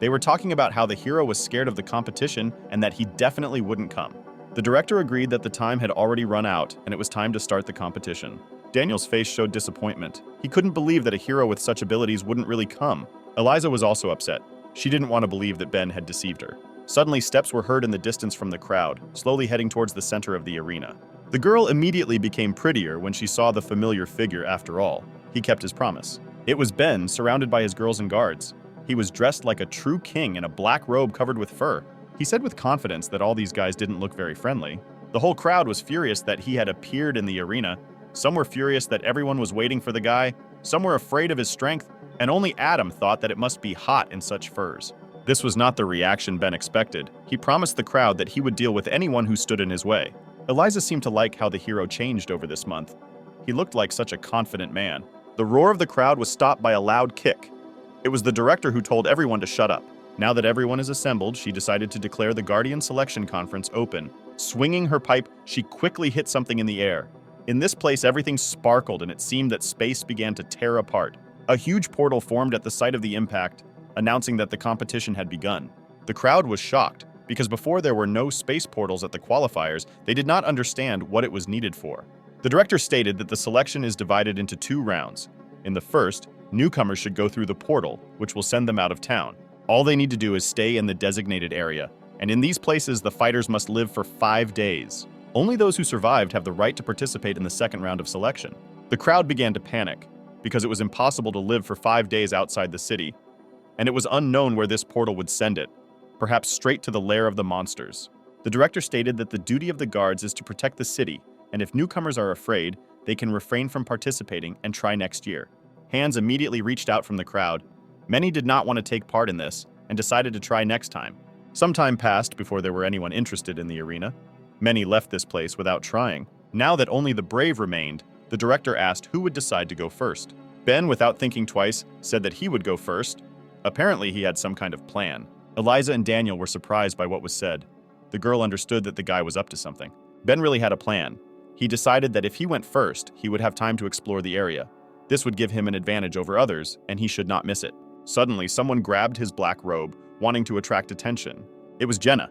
They were talking about how the hero was scared of the competition and that he definitely wouldn't come. The director agreed that the time had already run out, and it was time to start the competition. Daniel's face showed disappointment. He couldn't believe that a hero with such abilities wouldn't really come. Eliza was also upset. She didn't want to believe that Ben had deceived her. Suddenly, steps were heard in the distance from the crowd, slowly heading towards the center of the arena. The girl immediately became prettier when she saw the familiar figure after all. He kept his promise. It was Ben, surrounded by his girls and guards. He was dressed like a true king in a black robe covered with fur. He said with confidence that all these guys didn't look very friendly. The whole crowd was furious that he had appeared in the arena. Some were furious that everyone was waiting for the guy. Some were afraid of his strength, and only Adam thought that it must be hot in such furs. This was not the reaction Ben expected. He promised the crowd that he would deal with anyone who stood in his way. Eliza seemed to like how the hero changed over this month. He looked like such a confident man. The roar of the crowd was stopped by a loud kick. It was the director who told everyone to shut up. Now that everyone is assembled, she decided to declare the Guardian Selection Conference open. Swinging her pipe, she quickly hit something in the air. In this place, everything sparkled and it seemed that space began to tear apart. A huge portal formed at the site of the impact, announcing that the competition had begun. The crowd was shocked, because before there were no space portals at the qualifiers, they did not understand what it was needed for. The director stated that the selection is divided into 2 rounds. In the first, newcomers should go through the portal, which will send them out of town. All they need to do is stay in the designated area, and in these places the fighters must live for 5 days. Only those who survived have the right to participate in the second round of selection. The crowd began to panic, because it was impossible to live for 5 days outside the city, and it was unknown where this portal would send it, perhaps straight to the lair of the monsters. The director stated that the duty of the guards is to protect the city, and if newcomers are afraid, they can refrain from participating and try next year. Hands immediately reached out from the crowd. Many did not want to take part in this and decided to try next time. Some time passed before there were anyone interested in the arena. Many left this place without trying. Now that only the brave remained, the director asked who would decide to go first. Ben, without thinking twice, said that he would go first. Apparently, he had some kind of plan. Eliza and Daniel were surprised by what was said. The girl understood that the guy was up to something. Ben really had a plan. He decided that if he went first, he would have time to explore the area. This would give him an advantage over others, and he should not miss it. Suddenly, someone grabbed his black robe, wanting to attract attention. It was Jenna.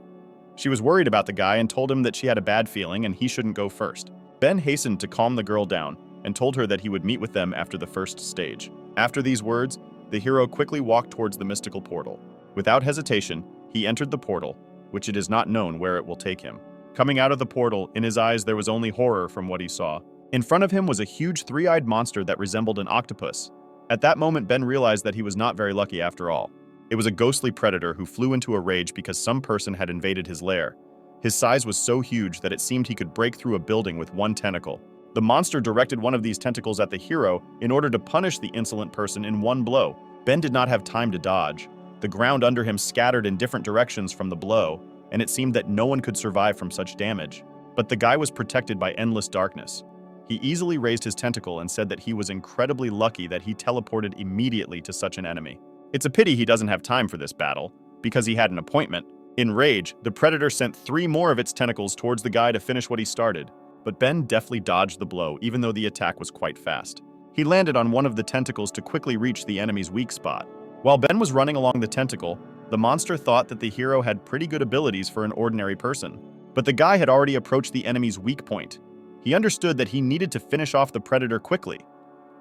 She was worried about the guy and told him that she had a bad feeling and he shouldn't go first. Ben hastened to calm the girl down and told her that he would meet with them after the first stage. After these words, the hero quickly walked towards the mystical portal. Without hesitation, he entered the portal, which it is not known where it will take him. Coming out of the portal, in his eyes there was only horror from what he saw. In front of him was a huge 3-eyed monster that resembled an octopus. At that moment, Ben realized that he was not very lucky after all. It was a ghostly predator who flew into a rage because some person had invaded his lair. His size was so huge that it seemed he could break through a building with one tentacle. The monster directed one of these tentacles at the hero in order to punish the insolent person in one blow. Ben did not have time to dodge. The ground under him scattered in different directions from the blow, and it seemed that no one could survive from such damage. But the guy was protected by endless darkness. He easily raised his tentacle and said that he was incredibly lucky that he teleported immediately to such an enemy. It's a pity he doesn't have time for this battle, because he had an appointment. In rage, the predator sent 3 more of its tentacles towards the guy to finish what he started. But Ben deftly dodged the blow, even though the attack was quite fast. He landed on one of the tentacles to quickly reach the enemy's weak spot. While Ben was running along the tentacle, the monster thought that the hero had pretty good abilities for an ordinary person. But the guy had already approached the enemy's weak point. He understood that he needed to finish off the predator quickly.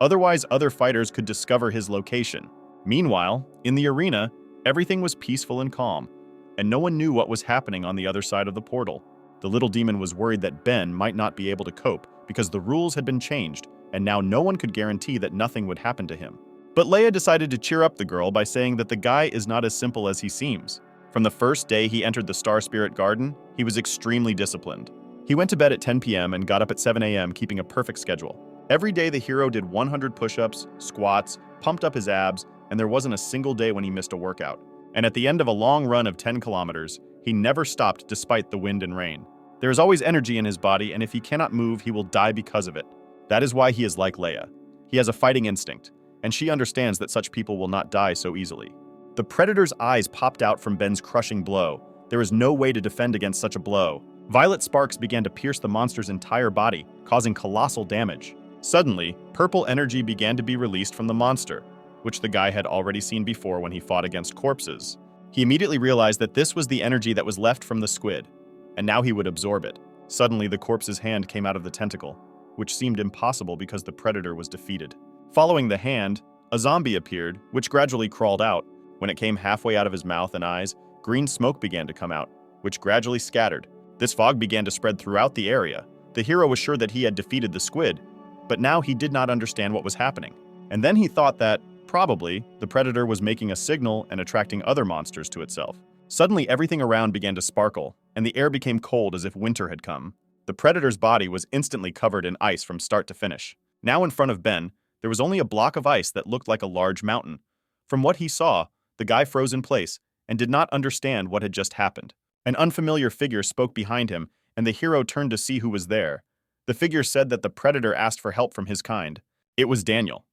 Otherwise, other fighters could discover his location. Meanwhile, in the arena, everything was peaceful and calm, and no one knew what was happening on the other side of the portal. The little demon was worried that Ben might not be able to cope because the rules had been changed, and now no one could guarantee that nothing would happen to him. But Leia decided to cheer up the girl by saying that the guy is not as simple as he seems. From the first day he entered the Star Spirit Garden, he was extremely disciplined. He went to bed at 10 p.m. and got up at 7 a.m., keeping a perfect schedule. Every day the hero did 100 push-ups, squats, pumped up his abs, and there wasn't a single day when he missed a workout. And at the end of a long run of 10 kilometers, he never stopped despite the wind and rain. There is always energy in his body, and if he cannot move, he will die because of it. That is why he is like Leia. He has a fighting instinct, and she understands that such people will not die so easily. The predator's eyes popped out from Ben's crushing blow. There was no way to defend against such a blow. Violet sparks began to pierce the monster's entire body, causing colossal damage. Suddenly, purple energy began to be released from the monster, which the guy had already seen before when he fought against corpses. He immediately realized that this was the energy that was left from the squid, and now he would absorb it. Suddenly, the corpse's hand came out of the tentacle, which seemed impossible because the predator was defeated. Following the hand, a zombie appeared, which gradually crawled out. When it came halfway out of his mouth and eyes, green smoke began to come out, which gradually scattered. This fog began to spread throughout the area. The hero was sure that he had defeated the squid, but now he did not understand what was happening. And then he thought that, probably, the predator was making a signal and attracting other monsters to itself. Suddenly, everything around began to sparkle, and the air became cold as if winter had come. The predator's body was instantly covered in ice from start to finish. Now in front of Ben, there was only a block of ice that looked like a large mountain. From what he saw, the guy froze in place and did not understand what had just happened. An unfamiliar figure spoke behind him, and the hero turned to see who was there. The figure said that the predator asked for help from his kind. It was Daniel.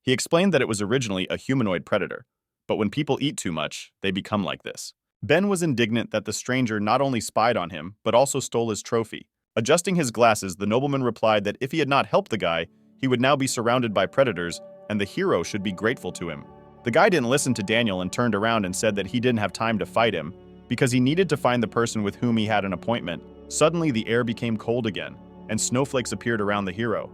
He explained that it was originally a humanoid predator, but when people eat too much, they become like this. Ben was indignant that the stranger not only spied on him, but also stole his trophy. Adjusting his glasses, the nobleman replied that if he had not helped the guy, he would now be surrounded by predators, and the hero should be grateful to him. The guy didn't listen to Daniel and turned around and said that he didn't have time to fight him, because he needed to find the person with whom he had an appointment. Suddenly, the air became cold again, and snowflakes appeared around the hero.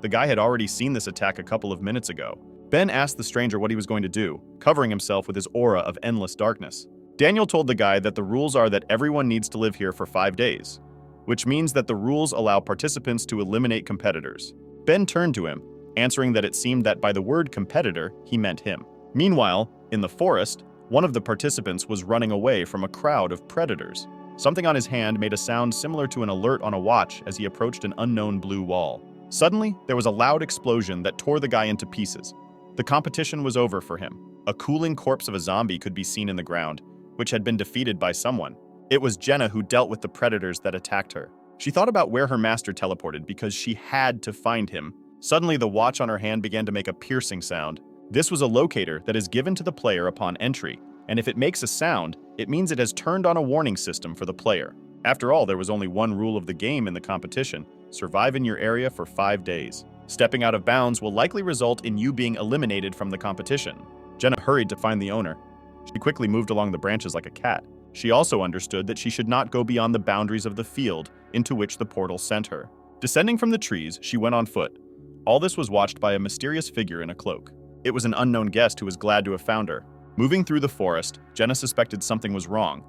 The guy had already seen this attack a couple of minutes ago. Ben asked the stranger what he was going to do, covering himself with his aura of endless darkness. Daniel told the guy that the rules are that everyone needs to live here for 5 days, which means that the rules allow participants to eliminate competitors. Ben turned to him, answering that it seemed that by the word competitor, he meant him. Meanwhile, in the forest, one of the participants was running away from a crowd of predators. Something on his hand made a sound similar to an alert on a watch as he approached an unknown blue wall. Suddenly, there was a loud explosion that tore the guy into pieces. The competition was over for him. A cooling corpse of a zombie could be seen in the ground, which had been defeated by someone. It was Jenna who dealt with the predators that attacked her. She thought about where her master teleported because she had to find him. Suddenly, the watch on her hand began to make a piercing sound. This was a locator that is given to the player upon entry, and if it makes a sound, it means it has turned on a warning system for the player. After all, there was only one rule of the game in the competition: survive in your area for 5 days. Stepping out of bounds will likely result in you being eliminated from the competition. Jenna hurried to find the owner. She quickly moved along the branches like a cat. She also understood that she should not go beyond the boundaries of the field into which the portal sent her. Descending from the trees, she went on foot. All this was watched by a mysterious figure in a cloak. It was an unknown guest who was glad to have found her. Moving through the forest, Jenna suspected something was wrong.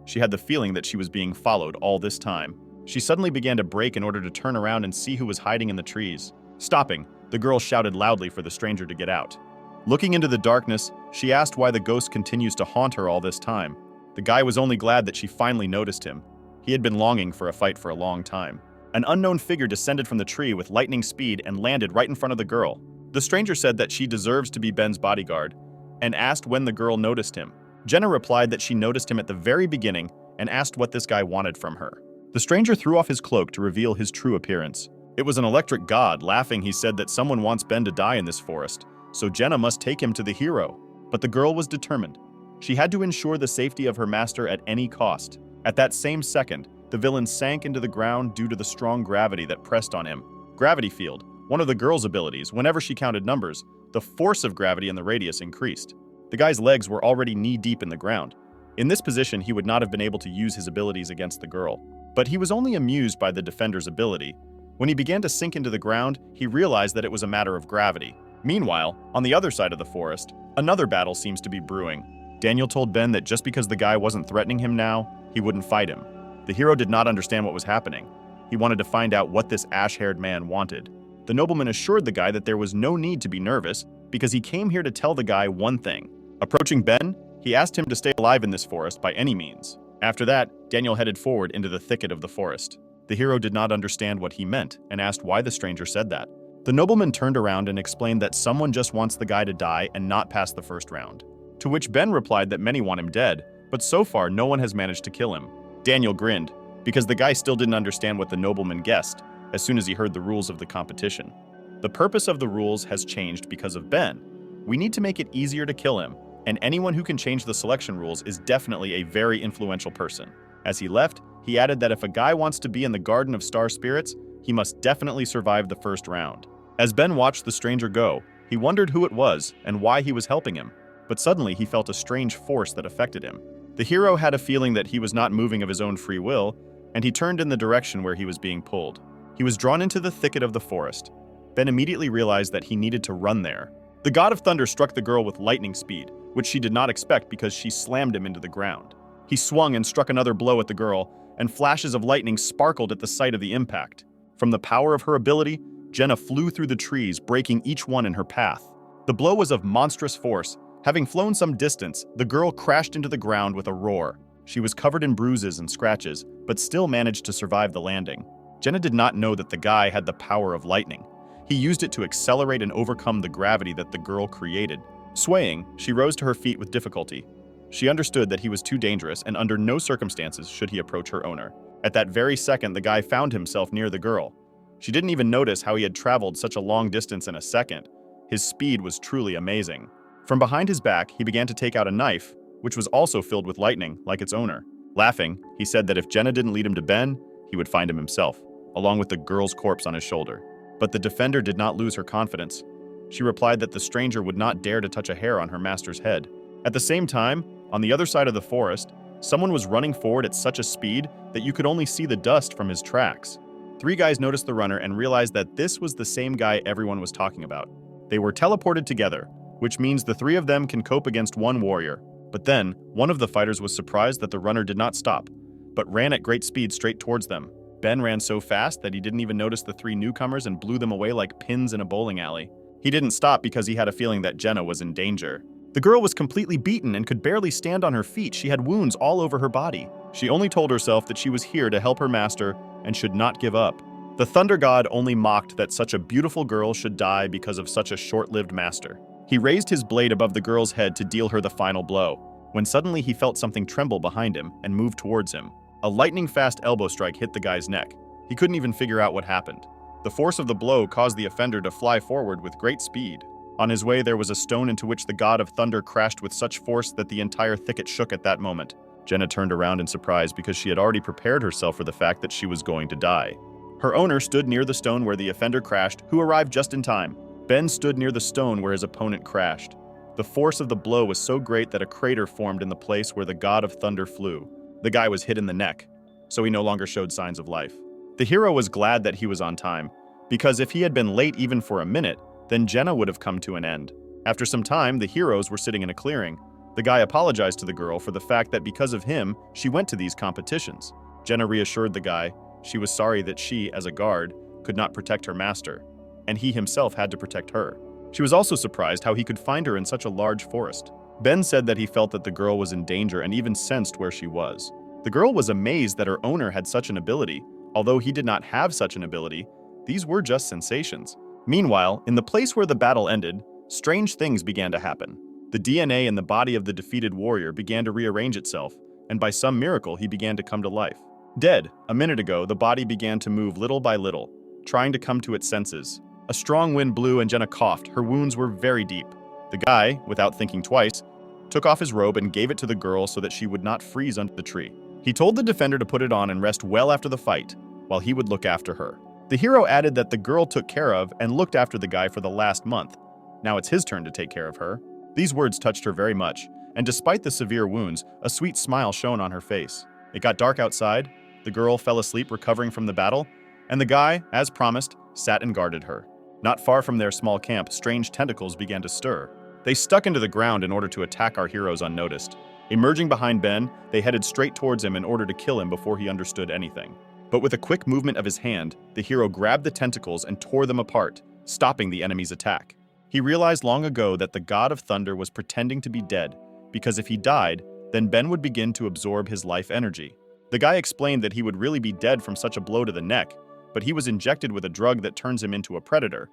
She had the feeling that she was being followed all this time. She suddenly began to brake in order to turn around and see who was hiding in the trees. Stopping, the girl shouted loudly for the stranger to get out. Looking into the darkness, she asked why the ghost continues to haunt her all this time. The guy was only glad that she finally noticed him. He had been longing for a fight for a long time. An unknown figure descended from the tree with lightning speed and landed right in front of the girl. The stranger said that she deserves to be Ben's bodyguard, and asked when the girl noticed him. Jenna replied that she noticed him at the very beginning and asked what this guy wanted from her. The stranger threw off his cloak to reveal his true appearance. It was an electric god. Laughing, he said that someone wants Ben to die in this forest, so Jenna must take him to the hero. But the girl was determined. She had to ensure the safety of her master at any cost. At that same second, the villain sank into the ground due to the strong gravity that pressed on him. Gravity field, one of the girl's abilities. Whenever she counted numbers, the force of gravity in the radius increased. The guy's legs were already knee-deep in the ground. In this position, he would not have been able to use his abilities against the girl. But he was only amused by the defender's ability. When he began to sink into the ground, he realized that it was a matter of gravity. Meanwhile, on the other side of the forest, another battle seems to be brewing. Daniel told Ben that just because the guy wasn't threatening him now, he wouldn't fight him. The hero did not understand what was happening. He wanted to find out what this ash-haired man wanted. The nobleman assured the guy that there was no need to be nervous because he came here to tell the guy one thing. Approaching Ben, he asked him to stay alive in this forest by any means. After that, Daniel headed forward into the thicket of the forest. The hero did not understand what he meant and asked why the stranger said that. The nobleman turned around and explained that someone just wants the guy to die and not pass the first round. To which Ben replied that many want him dead, but so far no one has managed to kill him. Daniel grinned, because the guy still didn't understand what the nobleman guessed as soon as he heard the rules of the competition. The purpose of the rules has changed because of Ben. We need to make it easier to kill him, and anyone who can change the selection rules is definitely a very influential person. As he left, he added that if a guy wants to be in the Garden of Star Spirits, he must definitely survive the first round. As Ben watched the stranger go, he wondered who it was and why he was helping him, but suddenly he felt a strange force that affected him. The hero had a feeling that he was not moving of his own free will, and he turned in the direction where he was being pulled. He was drawn into the thicket of the forest. Ben immediately realized that he needed to run there. The God of Thunder struck the girl with lightning speed, which she did not expect because she slammed him into the ground. He swung and struck another blow at the girl, and flashes of lightning sparkled at the sight of the impact. From the power of her ability, Jenna flew through the trees, breaking each one in her path. The blow was of monstrous force. Having flown some distance, the girl crashed into the ground with a roar. She was covered in bruises and scratches, but still managed to survive the landing. Jenna did not know that the guy had the power of lightning. He used it to accelerate and overcome the gravity that the girl created. Swaying, she rose to her feet with difficulty. She understood that he was too dangerous and under no circumstances should he approach her owner. At that very second, the guy found himself near the girl. She didn't even notice how he had traveled such a long distance in a second. His speed was truly amazing. From behind his back, he began to take out a knife, which was also filled with lightning, like its owner. Laughing, he said that if Jenna didn't lead him to Ben, he would find him himself, along with the girl's corpse on his shoulder. But the defender did not lose her confidence. She replied that the stranger would not dare to touch a hair on her master's head. At the same time, on the other side of the forest, someone was running forward at such a speed that you could only see the dust from his tracks. 3 guys noticed the runner and realized that this was the same guy everyone was talking about. They were teleported together, which means the 3 of them can cope against 1 warrior. But then, one of the fighters was surprised that the runner did not stop, but ran at great speed straight towards them. Ben ran so fast that he didn't even notice the 3 newcomers and blew them away like pins in a bowling alley. He didn't stop because he had a feeling that Jenna was in danger. The girl was completely beaten and could barely stand on her feet. She had wounds all over her body. She only told herself that she was here to help her master and should not give up. The Thunder God only mocked that such a beautiful girl should die because of such a short-lived master. He raised his blade above the girl's head to deal her the final blow, when suddenly he felt something tremble behind him and move towards him. A lightning-fast elbow strike hit the guy's neck. He couldn't even figure out what happened. The force of the blow caused the offender to fly forward with great speed. On his way, there was a stone into which the God of Thunder crashed with such force that the entire thicket shook at that moment. Jenna turned around in surprise because she had already prepared herself for the fact that she was going to die. Her owner stood near the stone where the offender crashed, who arrived just in time. Ben stood near the stone where his opponent crashed. The force of the blow was so great that a crater formed in the place where the God of Thunder flew. The guy was hit in the neck, so he no longer showed signs of life. The hero was glad that he was on time, because if he had been late even for a minute, then Jenna would have come to an end. After some time, the heroes were sitting in a clearing. The guy apologized to the girl for the fact that because of him, she went to these competitions. Jenna reassured the guy she was sorry that she, as a guard, could not protect her master, and he himself had to protect her. She was also surprised how he could find her in such a large forest. Ben said that he felt that the girl was in danger and even sensed where she was. The girl was amazed that her owner had such an ability. Although he did not have such an ability, these were just sensations. Meanwhile, in the place where the battle ended, strange things began to happen. The DNA in the body of the defeated warrior began to rearrange itself, and by some miracle he began to come to life. Dead, a minute ago, the body began to move little by little, trying to come to its senses. A strong wind blew and Jenna coughed. Her wounds were very deep. The guy, without thinking twice, took off his robe and gave it to the girl so that she would not freeze under the tree. He told the defender to put it on and rest well after the fight, while he would look after her. The hero added that the girl took care of and looked after the guy for the last month. Now it's his turn to take care of her. These words touched her very much, and despite the severe wounds, a sweet smile shone on her face. It got dark outside, the girl fell asleep recovering from the battle, and the guy, as promised, sat and guarded her. Not far from their small camp, strange tentacles began to stir. They stuck into the ground in order to attack our heroes unnoticed. Emerging behind Ben, they headed straight towards him in order to kill him before he understood anything. But with a quick movement of his hand, the hero grabbed the tentacles and tore them apart, stopping the enemy's attack. He realized long ago that the God of Thunder was pretending to be dead, because if he died, then Ben would begin to absorb his life energy. The guy explained that he would really be dead from such a blow to the neck, but he was injected with a drug that turns him into a predator,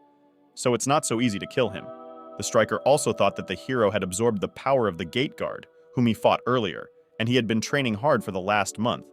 so it's not so easy to kill him. The striker also thought that the hero had absorbed the power of the gate guard, whom he fought earlier, and he had been training hard for the last month.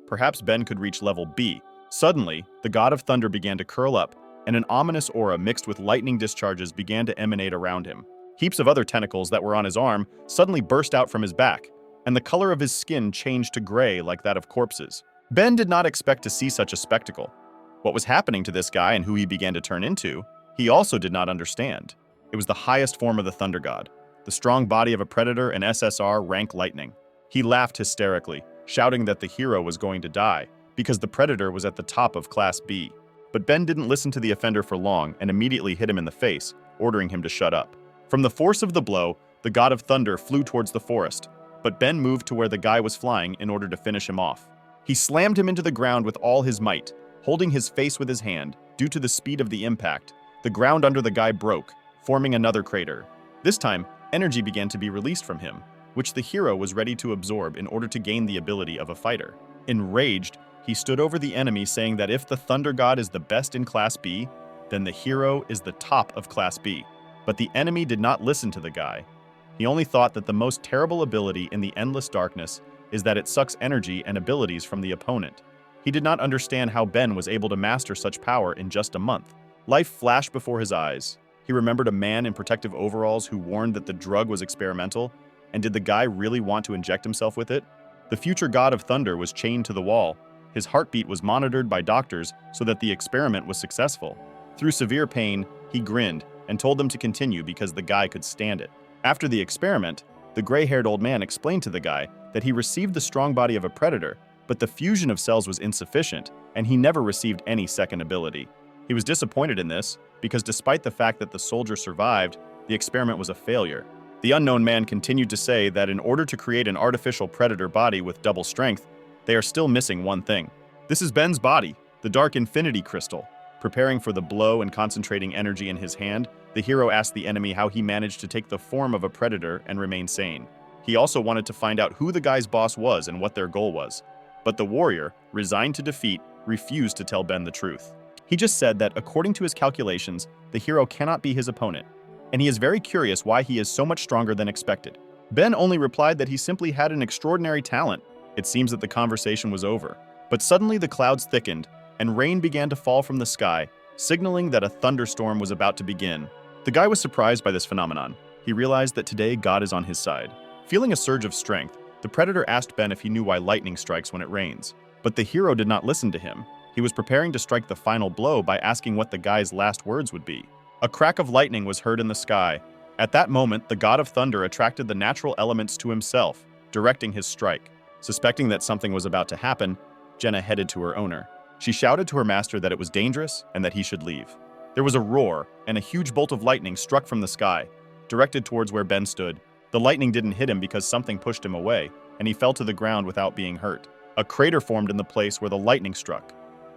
Perhaps Ben could reach level B. Suddenly, the God of Thunder began to curl up, and an ominous aura mixed with lightning discharges began to emanate around him. Heaps of other tentacles that were on his arm suddenly burst out from his back, and the color of his skin changed to gray like that of corpses. Ben did not expect to see such a spectacle. What was happening to this guy and who he began to turn into, he also did not understand. It was the highest form of the Thunder God, the strong body of a predator and SSR rank lightning. He laughed hysterically, shouting that the hero was going to die, because the predator was at the top of Class B. But Ben didn't listen to the offender for long and immediately hit him in the face, ordering him to shut up. From the force of the blow, the God of Thunder flew towards the forest, but Ben moved to where the guy was flying in order to finish him off. He slammed him into the ground with all his might, holding his face with his hand. Due to the speed of the impact, the ground under the guy broke, forming another crater. This time, energy began to be released from him, which the hero was ready to absorb in order to gain the ability of a fighter. Enraged, he stood over the enemy saying that if the Thunder God is the best in Class B, then the hero is the top of Class B. But the enemy did not listen to the guy. He only thought that the most terrible ability in the Endless Darkness is that it sucks energy and abilities from the opponent. He did not understand how Ben was able to master such power in just a month. Life flashed before his eyes. He remembered a man in protective overalls who warned that the drug was experimental, and did the guy really want to inject himself with it? The future God of Thunder was chained to the wall. His heartbeat was monitored by doctors so that the experiment was successful. Through severe pain, he grinned and told them to continue because the guy could stand it. After the experiment, the gray-haired old man explained to the guy that he received the strong body of a predator, but the fusion of cells was insufficient, and he never received any second ability. He was disappointed in this, because despite the fact that the soldier survived, the experiment was a failure. The unknown man continued to say that in order to create an artificial predator body with double strength, they are still missing one thing. This is Ben's body, the Dark Infinity Crystal. Preparing for the blow and concentrating energy in his hand, the hero asked the enemy how he managed to take the form of a predator and remain sane. He also wanted to find out who the guy's boss was and what their goal was. But the warrior, resigned to defeat, refused to tell Ben the truth. He just said that according to his calculations, the hero cannot be his opponent, and he is very curious why he is so much stronger than expected. Ben only replied that he simply had an extraordinary talent. It seems that the conversation was over. But suddenly the clouds thickened, and rain began to fall from the sky, signaling that a thunderstorm was about to begin. The guy was surprised by this phenomenon. He realized that today God is on his side. Feeling a surge of strength, the predator asked Ben if he knew why lightning strikes when it rains. But the hero did not listen to him. He was preparing to strike the final blow by asking what the guy's last words would be. A crack of lightning was heard in the sky. At that moment, the God of Thunder attracted the natural elements to himself, directing his strike. Suspecting that something was about to happen, Jenna headed to her owner. She shouted to her master that it was dangerous and that he should leave. There was a roar, and a huge bolt of lightning struck from the sky, directed towards where Ben stood. The lightning didn't hit him because something pushed him away, and he fell to the ground without being hurt. A crater formed in the place where the lightning struck.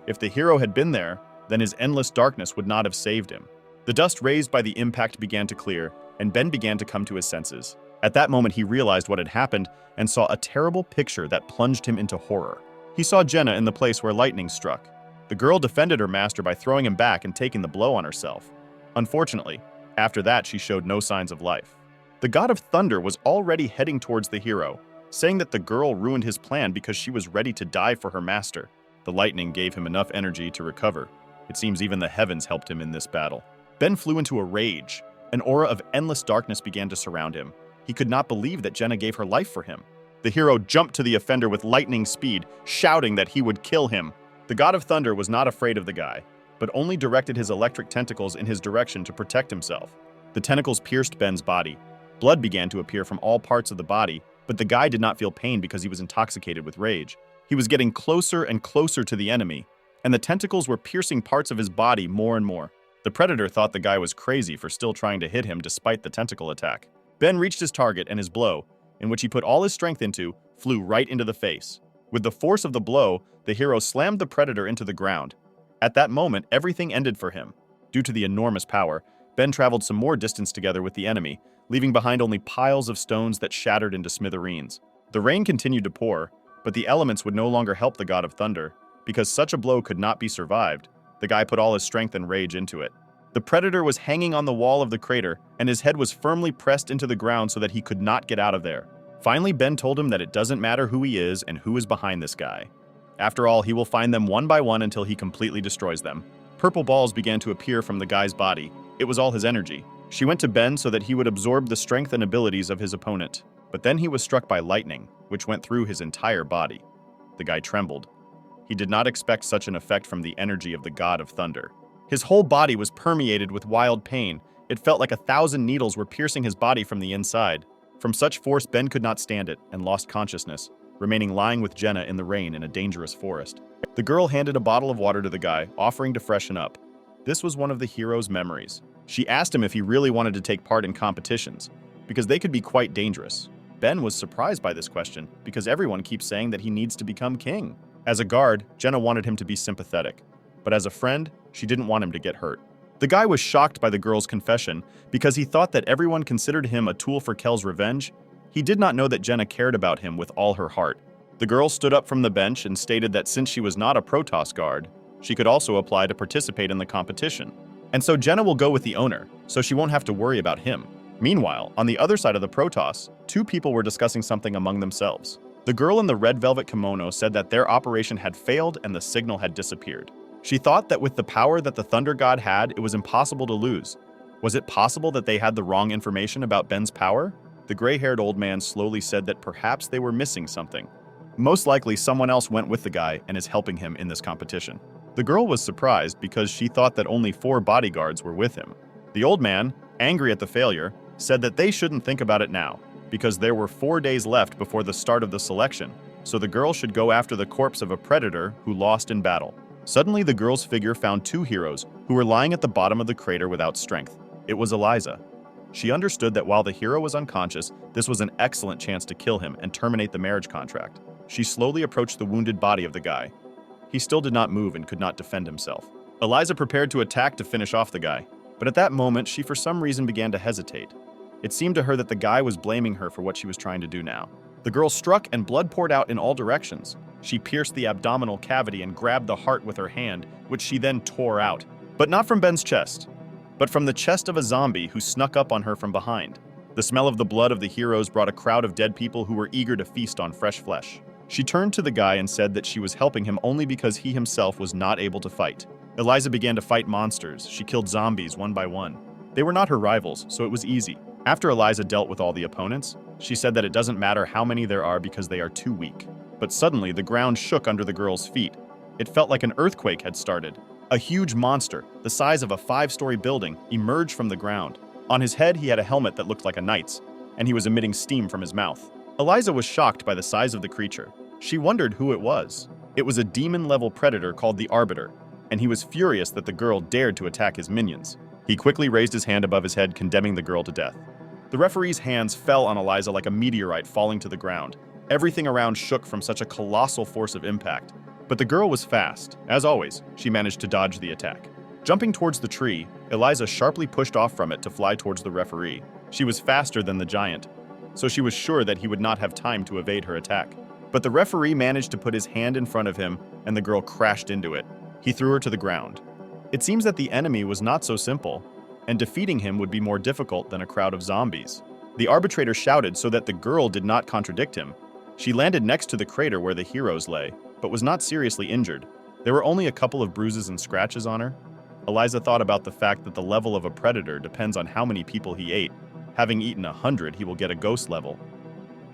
If the hero had been there, then his endless darkness would not have saved him. The dust raised by the impact began to clear, and Ben began to come to his senses. At that moment, he realized what had happened and saw a terrible picture that plunged him into horror. He saw Jenna in the place where lightning struck. The girl defended her master by throwing him back and taking the blow on herself. Unfortunately, after that, she showed no signs of life. The God of Thunder was already heading towards the hero, saying that the girl ruined his plan because she was ready to die for her master. The lightning gave him enough energy to recover. It seems even the heavens helped him in this battle. Ben flew into a rage. An aura of endless darkness began to surround him. He could not believe that Jenna gave her life for him. The hero jumped to the offender with lightning speed, shouting that he would kill him. The God of Thunder was not afraid of the guy, but only directed his electric tentacles in his direction to protect himself. The tentacles pierced Ben's body. Blood began to appear from all parts of the body, but the guy did not feel pain because he was intoxicated with rage. He was getting closer and closer to the enemy, and the tentacles were piercing parts of his body more and more. The predator thought the guy was crazy for still trying to hit him despite the tentacle attack. Ben reached his target, and his blow, in which he put all his strength into, flew right into the face. With the force of the blow, the hero slammed the predator into the ground. At that moment, everything ended for him. Due to the enormous power, Ben traveled some more distance together with the enemy, leaving behind only piles of stones that shattered into smithereens. The rain continued to pour, but the elements would no longer help the God of Thunder. Because such a blow could not be survived, the guy put all his strength and rage into it. The predator was hanging on the wall of the crater, and his head was firmly pressed into the ground so that he could not get out of there. Finally, Ben told him that it doesn't matter who he is and who is behind this guy. After all, he will find them one by one until he completely destroys them. Purple balls began to appear from the guy's body. It was all his energy. She went to Ben so that he would absorb the strength and abilities of his opponent. But then he was struck by lightning, which went through his entire body. The guy trembled. He did not expect such an effect from the energy of the god of thunder. His whole body was permeated with wild pain. It felt like 1,000 needles were piercing his body from the inside. From such force, Ben could not stand it and lost consciousness, remaining lying with Jenna in the rain in a dangerous forest. The girl handed a bottle of water to the guy, offering to freshen up. This was one of the hero's memories. She asked him if he really wanted to take part in competitions, because they could be quite dangerous. Ben was surprised by this question, because everyone keeps saying that he needs to become king. As a guard, Jenna wanted him to be sympathetic, but as a friend, she didn't want him to get hurt. The guy was shocked by the girl's confession, because he thought that everyone considered him a tool for Kel's revenge. He did not know that Jenna cared about him with all her heart. The girl stood up from the bench and stated that since she was not a Protos guard, she could also apply to participate in the competition. And so Jenna will go with the owner, so she won't have to worry about him. Meanwhile, on the other side of the Protos, two people were discussing something among themselves. The girl in the red velvet kimono said that their operation had failed and the signal had disappeared. She thought that with the power that the thunder god had, it was impossible to lose. Was it possible that they had the wrong information about Ben's power? The gray-haired old man slowly said that perhaps they were missing something. Most likely, someone else went with the guy and is helping him in this competition. The girl was surprised because she thought that only 4 bodyguards were with him. The old man, angry at the failure, said that they shouldn't think about it now, because there were 4 days left before the start of the selection, so the girl should go after the corpse of a predator who lost in battle. Suddenly, the girl's figure found 2 heroes who were lying at the bottom of the crater without strength. It was Eliza. She understood that while the hero was unconscious, this was an excellent chance to kill him and terminate the marriage contract. She slowly approached the wounded body of the guy. He still did not move and could not defend himself. Eliza prepared to attack to finish off the guy, but at that moment, she for some reason began to hesitate. It seemed to her that the guy was blaming her for what she was trying to do now. The girl struck and blood poured out in all directions. She pierced the abdominal cavity and grabbed the heart with her hand, which she then tore out. But not from Ben's chest, but from the chest of a zombie who snuck up on her from behind. The smell of the blood of the heroes brought a crowd of dead people who were eager to feast on fresh flesh. She turned to the guy and said that she was helping him only because he himself was not able to fight. Eliza began to fight monsters. She killed zombies one by one. They were not her rivals, so it was easy. After Eliza dealt with all the opponents, she said that it doesn't matter how many there are because they are too weak. But suddenly, the ground shook under the girl's feet. It felt like an earthquake had started. A huge monster, the size of a 5-story building, emerged from the ground. On his head, he had a helmet that looked like a knight's, and he was emitting steam from his mouth. Eliza was shocked by the size of the creature. She wondered who it was. It was a demon-level predator called the Arbiter, and he was furious that the girl dared to attack his minions. He quickly raised his hand above his head, condemning the girl to death. The referee's hands fell on Eliza like a meteorite falling to the ground. Everything around shook from such a colossal force of impact. But the girl was fast. As always, she managed to dodge the attack. Jumping towards the tree, Eliza sharply pushed off from it to fly towards the referee. She was faster than the giant, so she was sure that he would not have time to evade her attack. But the referee managed to put his hand in front of him, and the girl crashed into it. He threw her to the ground. It seems that the enemy was not so simple, and defeating him would be more difficult than a crowd of zombies. The arbitrator shouted so that the girl did not contradict him. She landed next to the crater where the heroes lay, but was not seriously injured. There were only a couple of bruises and scratches on her. Eliza thought about the fact that the level of a predator depends on how many people he ate. Having eaten 100, he will get a ghost level.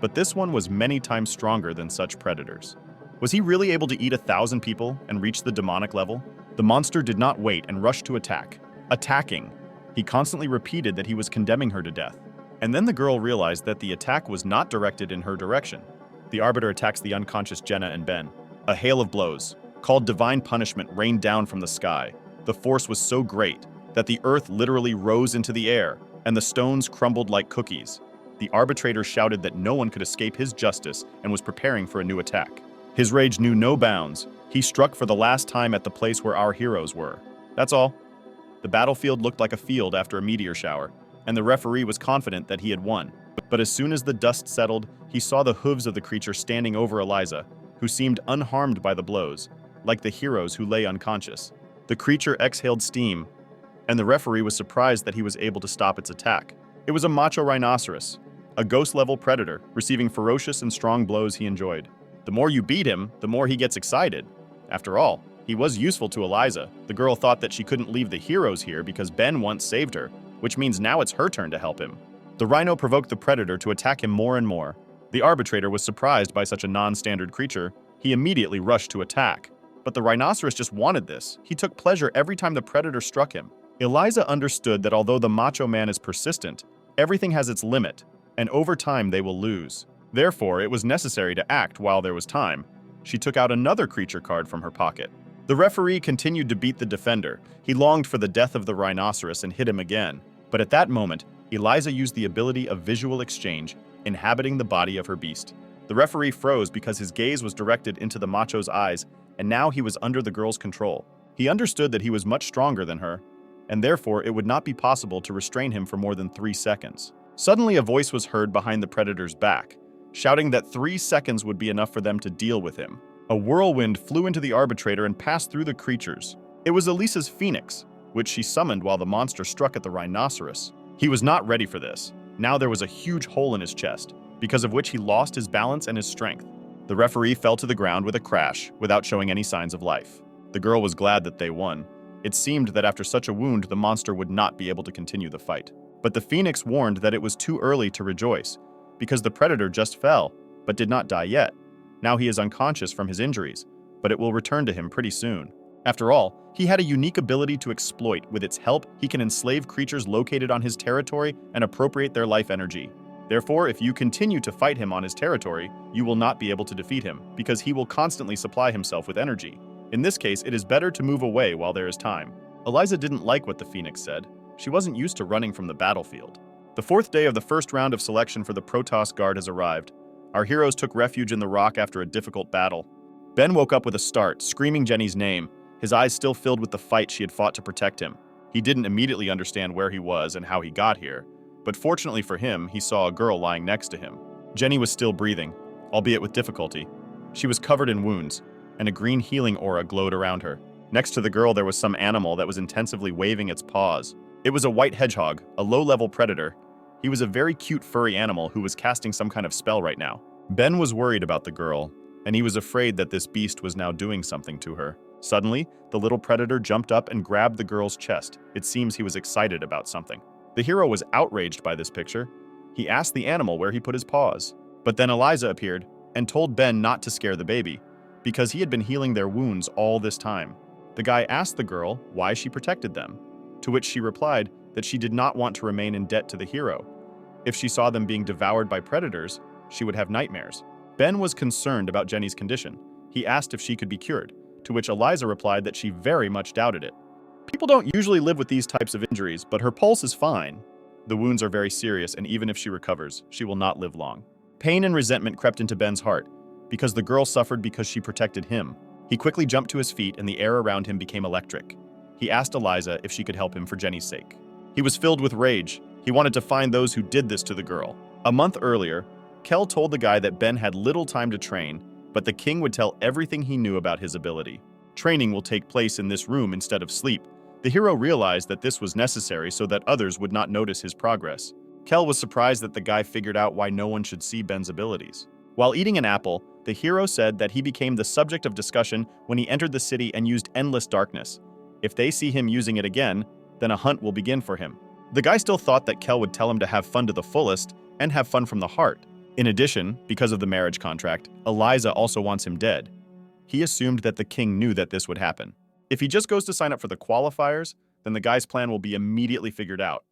But this one was many times stronger than such predators. Was he really able to eat 1,000 people and reach the demonic level? The monster did not wait and rushed to attack. Attacking. He constantly repeated that he was condemning her to death. And then the girl realized that the attack was not directed in her direction. The Arbiter attacks the unconscious Jenna and Ben. A hail of blows, called divine punishment, rained down from the sky. The force was so great that the earth literally rose into the air, and the stones crumbled like cookies. The arbitrator shouted that no one could escape his justice and was preparing for a new attack. His rage knew no bounds. He struck for the last time at the place where our heroes were. That's all. The battlefield looked like a field after a meteor shower, and the referee was confident that he had won. But as soon as the dust settled, he saw the hooves of the creature standing over Eliza, who seemed unharmed by the blows, like the heroes who lay unconscious. The creature exhaled steam, and the referee was surprised that he was able to stop its attack. It was a macho rhinoceros, a ghost-level predator, receiving ferocious and strong blows he enjoyed. The more you beat him, the more he gets excited. After all, he was useful to Eliza. The girl thought that she couldn't leave the heroes here because Ben once saved her. which means now it's her turn to help him. The rhino provoked the predator to attack him more and more. The arbitrator was surprised by such a non-standard creature. He immediately rushed to attack. But the rhinoceros just wanted this. He took pleasure every time the predator struck him. Eliza understood that although the macho man is persistent, everything has its limit, and over time they will lose. Therefore, it was necessary to act while there was time. She took out another creature card from her pocket. The referee continued to beat the defender. He longed for the death of the rhinoceros and hit him again. But at that moment, Eliza used the ability of visual exchange, inhabiting the body of her beast. The referee froze because his gaze was directed into the macho's eyes, and now he was under the girl's control. He understood that he was much stronger than her, and therefore it would not be possible to restrain him for more than 3 seconds. Suddenly a voice was heard behind the predator's back, shouting that 3 seconds would be enough for them to deal with him. A whirlwind flew into the arbitrator and passed through the creatures. It was Elisa's phoenix, which she summoned while the monster struck at the rhinoceros. He was not ready for this. Now there was a huge hole in his chest, because of which he lost his balance and his strength. The referee fell to the ground with a crash, without showing any signs of life. The girl was glad that they won. It seemed that after such a wound, the monster would not be able to continue the fight. But the phoenix warned that it was too early to rejoice, because the predator just fell, but did not die yet. Now he is unconscious from his injuries, but it will return to him pretty soon. After all, he had a unique ability to exploit. With its help, he can enslave creatures located on his territory and appropriate their life energy. Therefore, if you continue to fight him on his territory, you will not be able to defeat him, because he will constantly supply himself with energy. In this case, it is better to move away while there is time. Eliza didn't like what the phoenix said. She wasn't used to running from the battlefield. The 4th day of the first round of selection for the Protos guard has arrived. Our heroes took refuge in the rock after a difficult battle. Ben woke up with a start, screaming Jenny's name, his eyes still filled with the fight she had fought to protect him. He didn't immediately understand where he was and how he got here, but fortunately for him, he saw a girl lying next to him. Jenny was still breathing, albeit with difficulty. She was covered in wounds, and a green healing aura glowed around her. Next to the girl, there was some animal that was intensively waving its paws. It was a white hedgehog, a low-level predator. He was a very cute furry animal who was casting some kind of spell right now. Ben was worried about the girl, and he was afraid that this beast was now doing something to her. Suddenly, the little predator jumped up and grabbed the girl's chest. It seems he was excited about something. The hero was outraged by this picture. He asked the animal where he put his paws. But then Eliza appeared and told Ben not to scare the baby, because he had been healing their wounds all this time. The guy asked the girl why she protected them, to which she replied that she did not want to remain in debt to the hero. If she saw them being devoured by predators, she would have nightmares. Ben was concerned about Jenny's condition. He asked if she could be cured, to which Eliza replied that she very much doubted it. People don't usually live with these types of injuries, but her pulse is fine. The wounds are very serious, and even if she recovers, she will not live long. Pain and resentment crept into Ben's heart, because the girl suffered because she protected him. He quickly jumped to his feet, and the air around him became electric. He asked Eliza if she could help him for Jenny's sake. He was filled with rage. He wanted to find those who did this to the girl. A month earlier, Kel told the guy that Ben had little time to train, but the king would tell everything he knew about his ability. Training will take place in this room instead of sleep. The hero realized that this was necessary so that others would not notice his progress. Kel was surprised that the guy figured out why no one should see Ben's abilities. While eating an apple, the hero said that he became the subject of discussion when he entered the city and used endless darkness. If they see him using it again, then a hunt will begin for him. The guy still thought that Kel would tell him to have fun to the fullest and have fun from the heart. In addition, because of the marriage contract, Eliza also wants him dead. He assumed that the king knew that this would happen. If he just goes to sign up for the qualifiers, then the guy's plan will be immediately figured out.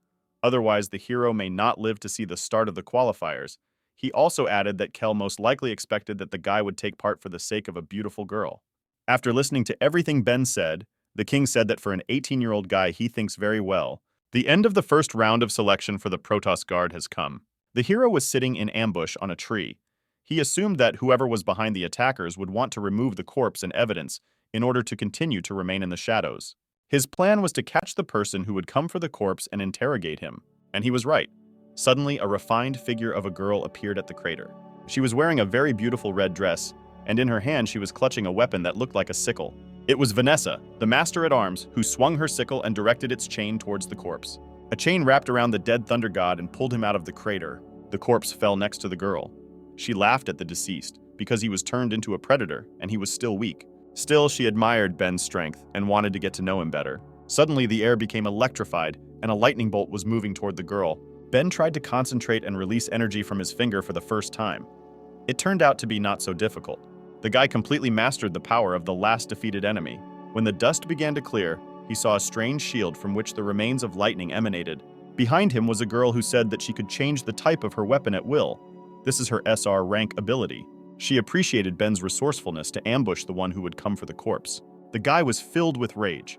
Otherwise, the hero may not live to see the start of the qualifiers. He also added that Kel most likely expected that the guy would take part for the sake of a beautiful girl. After listening to everything Ben said, the king said that for an 18-year-old guy, he thinks very well. The end of the first round of selection for the Protos guard has come. The hero was sitting in ambush on a tree. He assumed that whoever was behind the attackers would want to remove the corpse and evidence in order to continue to remain in the shadows. His plan was to catch the person who would come for the corpse and interrogate him, and he was right. Suddenly, a refined figure of a girl appeared at the crater. She was wearing a very beautiful red dress, and in her hand she was clutching a weapon that looked like a sickle. It was Vanessa, the master-at-arms, who swung her sickle and directed its chain towards the corpse. A chain wrapped around the dead thunder god and pulled him out of the crater. The corpse fell next to the girl. She laughed at the deceased, because he was turned into a predator and he was still weak. Still, she admired Ben's strength and wanted to get to know him better. Suddenly, the air became electrified, and a lightning bolt was moving toward the girl. Ben tried to concentrate and release energy from his finger for the first time. It turned out to be not so difficult. The guy completely mastered the power of the last defeated enemy. When the dust began to clear, he saw a strange shield from which the remains of lightning emanated. Behind him was a girl who said that she could change the type of her weapon at will. This is her SR rank ability. She appreciated Ben's resourcefulness to ambush the one who would come for the corpse. The guy was filled with rage.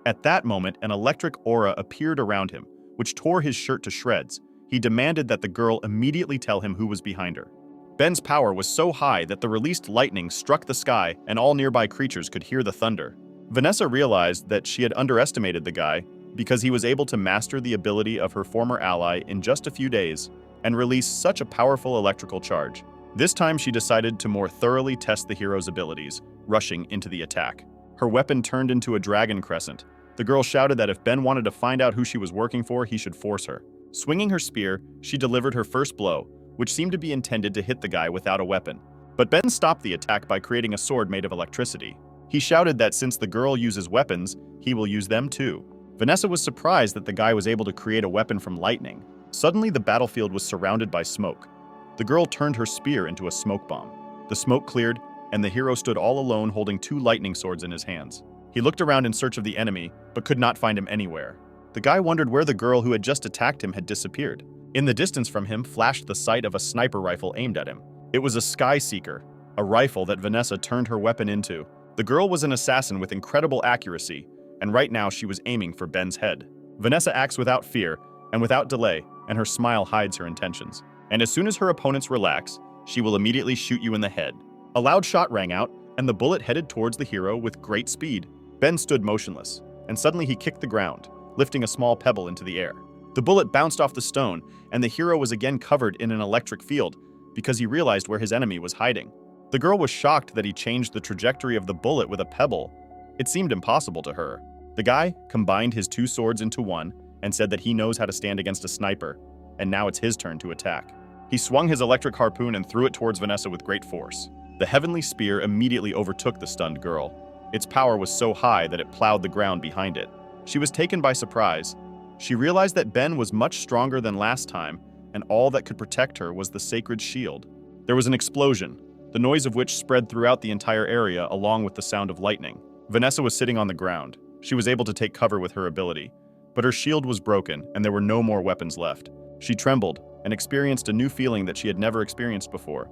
At that moment, an electric aura appeared around him, which tore his shirt to shreds. He demanded that the girl immediately tell him who was behind her. Ben's power was so high that the released lightning struck the sky and all nearby creatures could hear the thunder. Vanessa realized that she had underestimated the guy because he was able to master the ability of her former ally in just a few days and release such a powerful electrical charge. This time she decided to more thoroughly test the hero's abilities, rushing into the attack. Her weapon turned into a dragon crescent. The girl shouted that if Ben wanted to find out who she was working for, he should force her. Swinging her spear, she delivered her first blow, which seemed to be intended to hit the guy without a weapon. But Ben stopped the attack by creating a sword made of electricity. He shouted that since the girl uses weapons, he will use them too. Vanessa was surprised that the guy was able to create a weapon from lightning. Suddenly, the battlefield was surrounded by smoke. The girl turned her spear into a smoke bomb. The smoke cleared, and the hero stood all alone holding two lightning swords in his hands. He looked around in search of the enemy, but could not find him anywhere. The guy wondered where the girl who had just attacked him had disappeared. In the distance from him flashed the sight of a sniper rifle aimed at him. It was a Sky Seeker, a rifle that Vanessa turned her weapon into. The girl was an assassin with incredible accuracy, and right now she was aiming for Ben's head. Vanessa acts without fear and without delay, and her smile hides her intentions. And as soon as her opponents relax, she will immediately shoot you in the head. A loud shot rang out, and the bullet headed towards the hero with great speed. Ben stood motionless, and suddenly he kicked the ground, lifting a small pebble into the air. The bullet bounced off the stone, and the hero was again covered in an electric field because he realized where his enemy was hiding. The girl was shocked that he changed the trajectory of the bullet with a pebble. It seemed impossible to her. The guy combined his two swords into one and said that he knows how to stand against a sniper, and now it's his turn to attack. He swung his electric harpoon and threw it towards Vanessa with great force. The heavenly spear immediately overtook the stunned girl. Its power was so high that it plowed the ground behind it. She was taken by surprise. She realized that Ben was much stronger than last time, and all that could protect her was the sacred shield. There was an explosion, the noise of which spread throughout the entire area along with the sound of lightning. Vanessa was sitting on the ground. She was able to take cover with her ability, but her shield was broken and there were no more weapons left. She trembled and experienced a new feeling that she had never experienced before.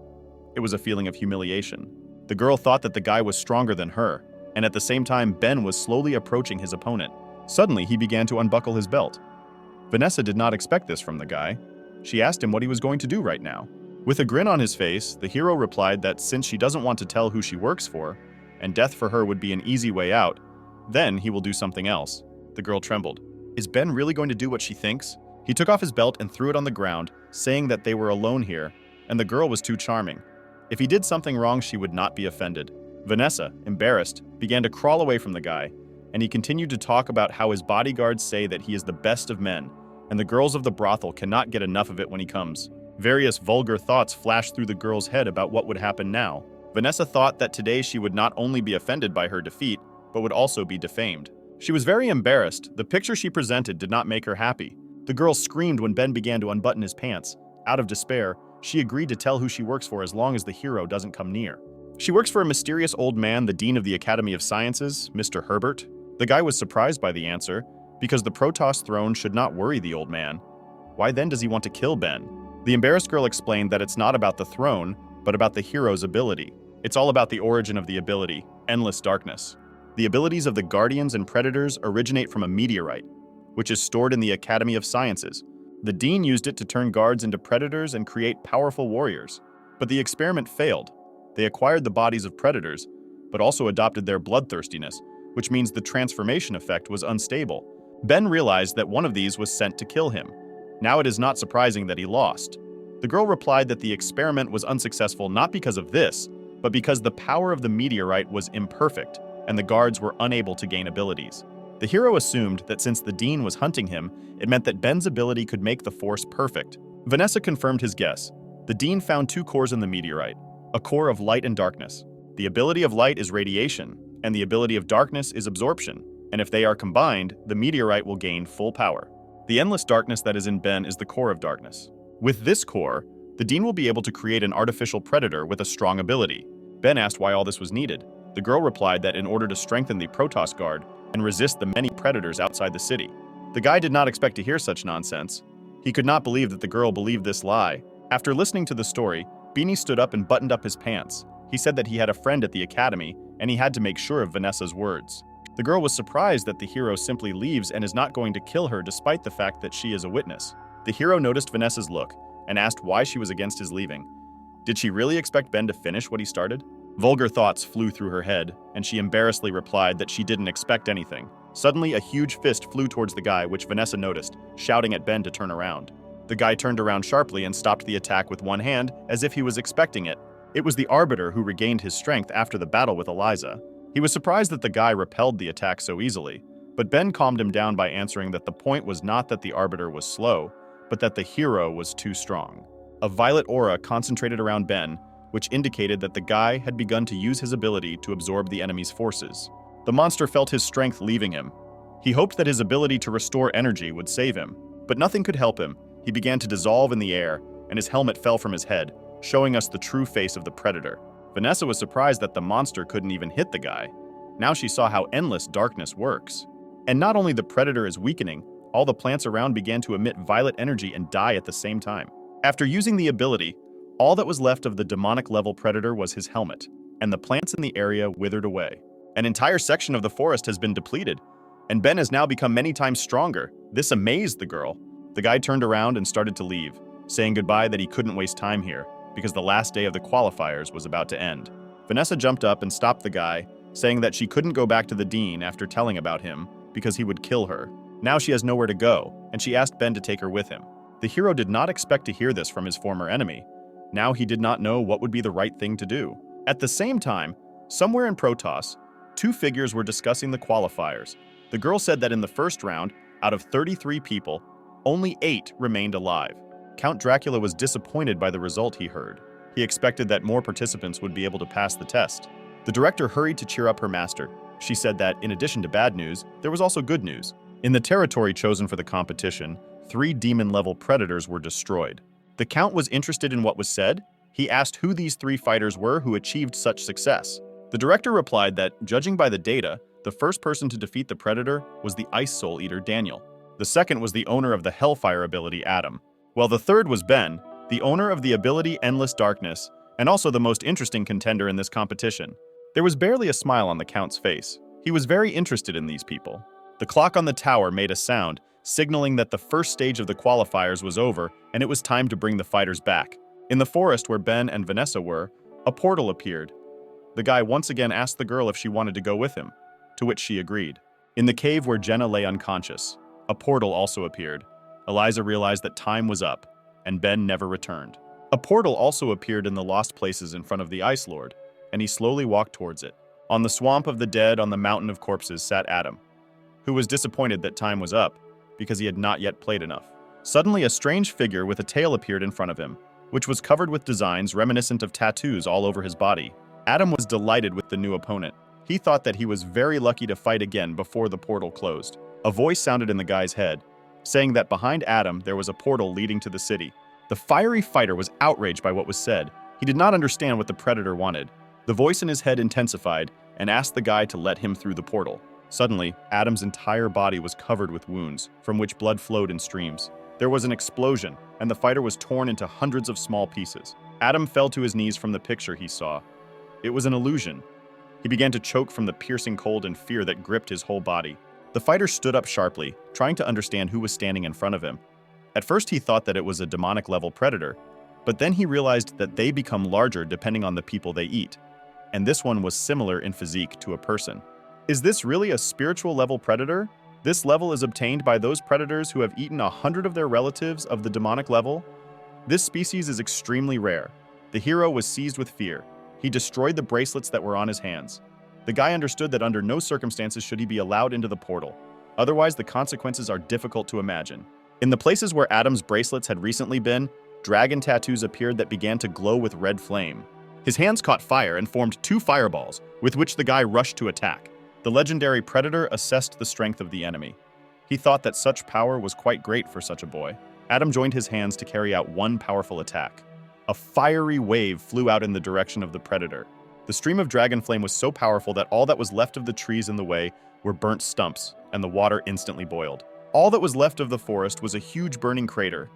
It was a feeling of humiliation. The girl thought that the guy was stronger than her, and at the same time Ben was slowly approaching his opponent. Suddenly, he began to unbuckle his belt. Vanessa did not expect this from the guy. She asked him what he was going to do right now. With a grin on his face, the hero replied that since she doesn't want to tell who she works for, and death for her would be an easy way out, then he will do something else. The girl trembled. Is Ben really going to do what she thinks? He took off his belt and threw it on the ground, saying that they were alone here, and the girl was too charming. If he did something wrong, she would not be offended. Vanessa, embarrassed, began to crawl away from the guy, and he continued to talk about how his bodyguards say that he is the best of men, and the girls of the brothel cannot get enough of it when he comes. Various vulgar thoughts flashed through the girl's head about what would happen now. Vanessa thought that today she would not only be offended by her defeat, but would also be defamed. She was very embarrassed. The picture she presented did not make her happy. The girl screamed when Ben began to unbutton his pants. Out of despair, she agreed to tell who she works for as long as the hero doesn't come near. She works for a mysterious old man, the Dean of the Academy of Sciences, Mr. Herbert. The guy was surprised by the answer, because the Protos throne should not worry the old man. Why then does he want to kill Ben? The embarrassed girl explained that it's not about the throne, but about the hero's ability. It's all about the origin of the ability, endless darkness. The abilities of the Guardians and Predators originate from a meteorite, which is stored in the Academy of Sciences. The Dean used it to turn guards into predators and create powerful warriors. But the experiment failed. They acquired the bodies of predators, but also adopted their bloodthirstiness, which means the transformation effect was unstable. Ben realized that one of these was sent to kill him. Now it is not surprising that he lost. The girl replied that the experiment was unsuccessful not because of this, but because the power of the meteorite was imperfect, and the guards were unable to gain abilities. The hero assumed that since the Dean was hunting him, it meant that Ben's ability could make the force perfect. Vanessa confirmed his guess. The Dean found two cores in the meteorite, a core of light and darkness. The ability of light is radiation, and the ability of darkness is absorption, and if they are combined, the meteorite will gain full power. The endless darkness that is in Ben is the core of darkness. With this core, the Dean will be able to create an artificial predator with a strong ability. Ben asked why all this was needed. The girl replied that in order to strengthen the Protos guard and resist the many predators outside the city. The guy did not expect to hear such nonsense. He could not believe that the girl believed this lie. After listening to the story, Beanie stood up and buttoned up his pants. He said that he had a friend at the academy, and he had to make sure of Vanessa's words. The girl was surprised that the hero simply leaves and is not going to kill her despite the fact that she is a witness. The hero noticed Vanessa's look and asked why she was against his leaving. Did she really expect Ben to finish what he started? Vulgar thoughts flew through her head, and she embarrassedly replied that she didn't expect anything. Suddenly, a huge fist flew towards the guy, which Vanessa noticed, shouting at Ben to turn around. The guy turned around sharply and stopped the attack with one hand, as if he was expecting it. It was the Arbiter who regained his strength after the battle with Eliza. He was surprised that the guy repelled the attack so easily, but Ben calmed him down by answering that the point was not that the Arbiter was slow, but that the hero was too strong. A violet aura concentrated around Ben, which indicated that the guy had begun to use his ability to absorb the enemy's forces. The monster felt his strength leaving him. He hoped that his ability to restore energy would save him, but nothing could help him. He began to dissolve in the air, and his helmet fell from his head, showing us the true face of the predator. Vanessa was surprised that the monster couldn't even hit the guy. Now she saw how endless darkness works. And not only the predator is weakening, all the plants around began to emit violet energy and die at the same time. After using the ability, all that was left of the demonic-level predator was his helmet, and the plants in the area withered away. An entire section of the forest has been depleted, and Ben has now become many times stronger. This amazed the girl. The guy turned around and started to leave, saying goodbye that he couldn't waste time here, because the last day of the qualifiers was about to end. Vanessa jumped up and stopped the guy, saying that she couldn't go back to the Dean after telling about him, because he would kill her. Now she has nowhere to go, and she asked Ben to take her with him. The hero did not expect to hear this from his former enemy. Now he did not know what would be the right thing to do. At the same time, somewhere in Protos, two figures were discussing the qualifiers. The girl said that in the first round, out of 33 people, only 8 remained alive. Count Dracula was disappointed by the result he heard. He expected that more participants would be able to pass the test. The director hurried to cheer up her master. She said that, in addition to bad news, there was also good news. In the territory chosen for the competition, 3 demon-level predators were destroyed. The Count was interested in what was said. He asked who these 3 fighters were who achieved such success. The director replied that, judging by the data, the first person to defeat the predator was the Ice Soul Eater Daniel. The second was the owner of the Hellfire ability Adam, while the third was Ben, the owner of the ability Endless Darkness, and also the most interesting contender in this competition. There was barely a smile on the Count's face. He was very interested in these people. The clock on the tower made a sound, signaling that the first stage of the qualifiers was over and it was time to bring the fighters back. In the forest where Ben and Vanessa were, a portal appeared. The guy once again asked the girl if she wanted to go with him, to which she agreed. In the cave where Jenna lay unconscious, a portal also appeared. Eliza realized that time was up, and Ben never returned. A portal also appeared in the lost places in front of the Ice Lord, and he slowly walked towards it. On the swamp of the dead on the mountain of corpses sat Adam, who was disappointed that time was up, because he had not yet played enough. Suddenly, a strange figure with a tail appeared in front of him, which was covered with designs reminiscent of tattoos all over his body. Adam was delighted with the new opponent. He thought that he was very lucky to fight again before the portal closed. A voice sounded in the guy's head, saying that behind Adam there was a portal leading to the city. The fiery fighter was outraged by what was said. He did not understand what the predator wanted. The voice in his head intensified and asked the guy to let him through the portal. Suddenly, Adam's entire body was covered with wounds, from which blood flowed in streams. There was an explosion, and the fighter was torn into hundreds of small pieces. Adam fell to his knees from the picture he saw. It was an illusion. He began to choke from the piercing cold and fear that gripped his whole body. The fighter stood up sharply, trying to understand who was standing in front of him. At first he thought that it was a demonic-level predator, but then he realized that they become larger depending on the people they eat, and this one was similar in physique to a person. Is this really a spiritual-level predator? This level is obtained by those predators who have eaten 100 of their relatives of the demonic level. This species is extremely rare. The hero was seized with fear. He destroyed the bracelets that were on his hands. The guy understood that under no circumstances should he be allowed into the portal. Otherwise, the consequences are difficult to imagine. In the places where Adam's bracelets had recently been, dragon tattoos appeared that began to glow with red flame. His hands caught fire and formed 2 fireballs, with which the guy rushed to attack. The legendary predator assessed the strength of the enemy. He thought that such power was quite great for such a boy. Adam joined his hands to carry out one powerful attack. A fiery wave flew out in the direction of the predator. The stream of dragon flame was so powerful that all that was left of the trees in the way were burnt stumps, and the water instantly boiled. All that was left of the forest was a huge burning crater,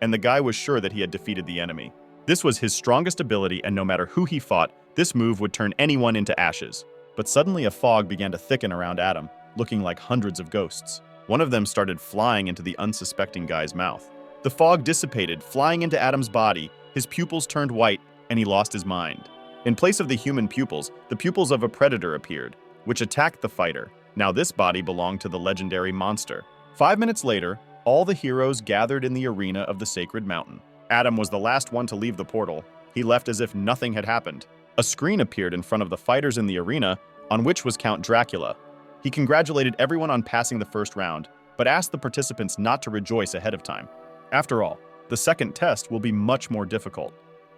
and the guy was sure that he had defeated the enemy. This was his strongest ability, and no matter who he fought, this move would turn anyone into ashes. But suddenly a fog began to thicken around Adam, looking like hundreds of ghosts. One of them started flying into the unsuspecting guy's mouth. The fog dissipated, flying into Adam's body. His pupils turned white, and he lost his mind. In place of the human pupils, the pupils of a predator appeared, which attacked the fighter. Now this body belonged to the legendary monster. 5 minutes later, all the heroes gathered in the arena of the sacred mountain. Adam was the last one to leave the portal. He left as if nothing had happened. A screen appeared in front of the fighters in the arena, on which was Count Dracula. He congratulated everyone on passing the first round, but asked the participants not to rejoice ahead of time. After all, the second test will be much more difficult.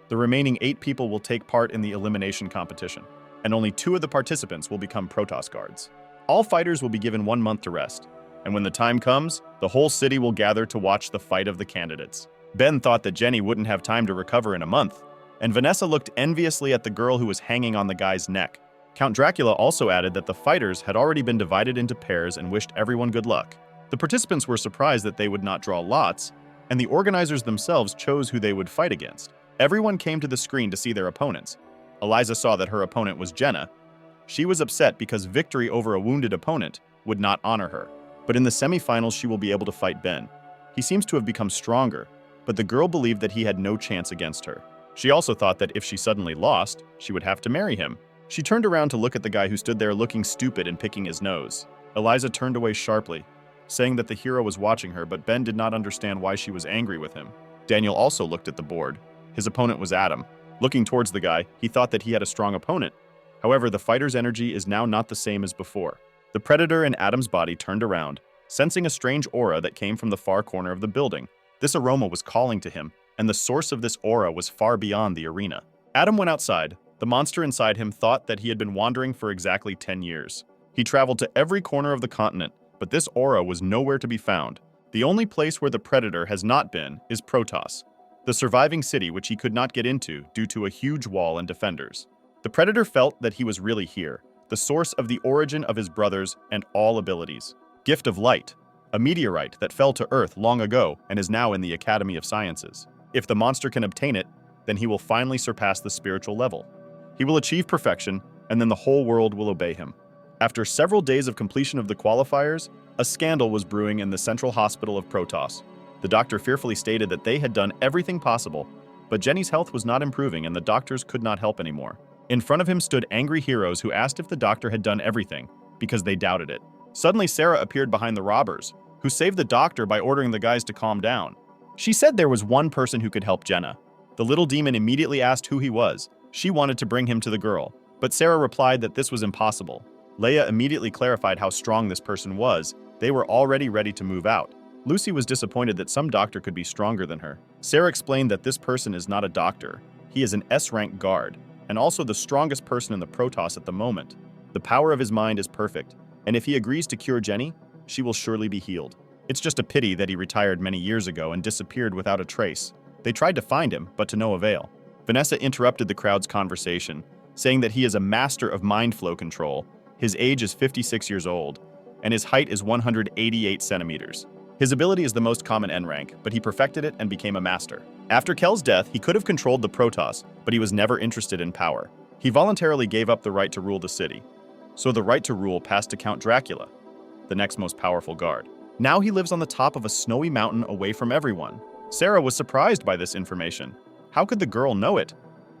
The remaining 8 people will take part in the elimination competition, and only 2 of the participants will become Protos guards. All fighters will be given 1 month to rest, and when the time comes, the whole city will gather to watch the fight of the candidates. Ben thought that Jenny wouldn't have time to recover in a month, and Vanessa looked enviously at the girl who was hanging on the guy's neck. Count Dracula also added that the fighters had already been divided into pairs and wished everyone good luck. The participants were surprised that they would not draw lots, and the organizers themselves chose who they would fight against. Everyone came to the screen to see their opponents. Eliza saw that her opponent was Jenna. She was upset because victory over a wounded opponent would not honor her. But in the semifinals, she will be able to fight Ben. He seems to have become stronger, but the girl believed that he had no chance against her. She also thought that if she suddenly lost, she would have to marry him. She turned around to look at the guy who stood there looking stupid and picking his nose. Eliza turned away sharply, saying that the hero was watching her, but Ben did not understand why she was angry with him. Daniel also looked at the board. His opponent was Adam. Looking towards the guy, he thought that he had a strong opponent. However, the fighter's energy is now not the same as before. The predator in Adam's body turned around, sensing a strange aura that came from the far corner of the building. This aroma was calling to him, and the source of this aura was far beyond the arena. Adam went outside. The monster inside him thought that he had been wandering for exactly 10 years. He traveled to every corner of the continent, but this aura was nowhere to be found. The only place where the predator has not been is Protos, the surviving city which he could not get into due to a huge wall and defenders. The predator felt that he was really here, the source of the origin of his brothers and all abilities. Gift of Light, a meteorite that fell to Earth long ago and is now in the Academy of Sciences. If the monster can obtain it, then he will finally surpass the spiritual level. He will achieve perfection, and then the whole world will obey him. After several days of completion of the qualifiers, a scandal was brewing in the central hospital of Protos. The doctor fearfully stated that they had done everything possible, but Jenny's health was not improving and the doctors could not help anymore. In front of him stood angry heroes who asked if the doctor had done everything, because they doubted it. Suddenly Sarah appeared behind the robbers, who saved the doctor by ordering the guys to calm down. She said there was one person who could help Jenna. The little demon immediately asked who he was. She wanted to bring him to the girl, but Sarah replied that this was impossible. Leia immediately clarified how strong this person was. They were already ready to move out. Lucy was disappointed that some doctor could be stronger than her. Sarah explained that this person is not a doctor. He is an S-rank guard, and also the strongest person in the Protoss at the moment. The power of his mind is perfect, and if he agrees to cure Jenny, she will surely be healed. It's just a pity that he retired many years ago and disappeared without a trace. They tried to find him, but to no avail. Vanessa interrupted the crowd's conversation, saying that he is a master of mind flow control. His age is 56 years old, and his height is 188 centimeters. His ability is the most common N rank, but he perfected it and became a master. After Kel's death, he could have controlled the Protoss, but he was never interested in power. He voluntarily gave up the right to rule the city. So the right to rule passed to Count Dracula, the next most powerful guard. Now he lives on the top of a snowy mountain away from everyone. Sarah was surprised by this information. How could the girl know it?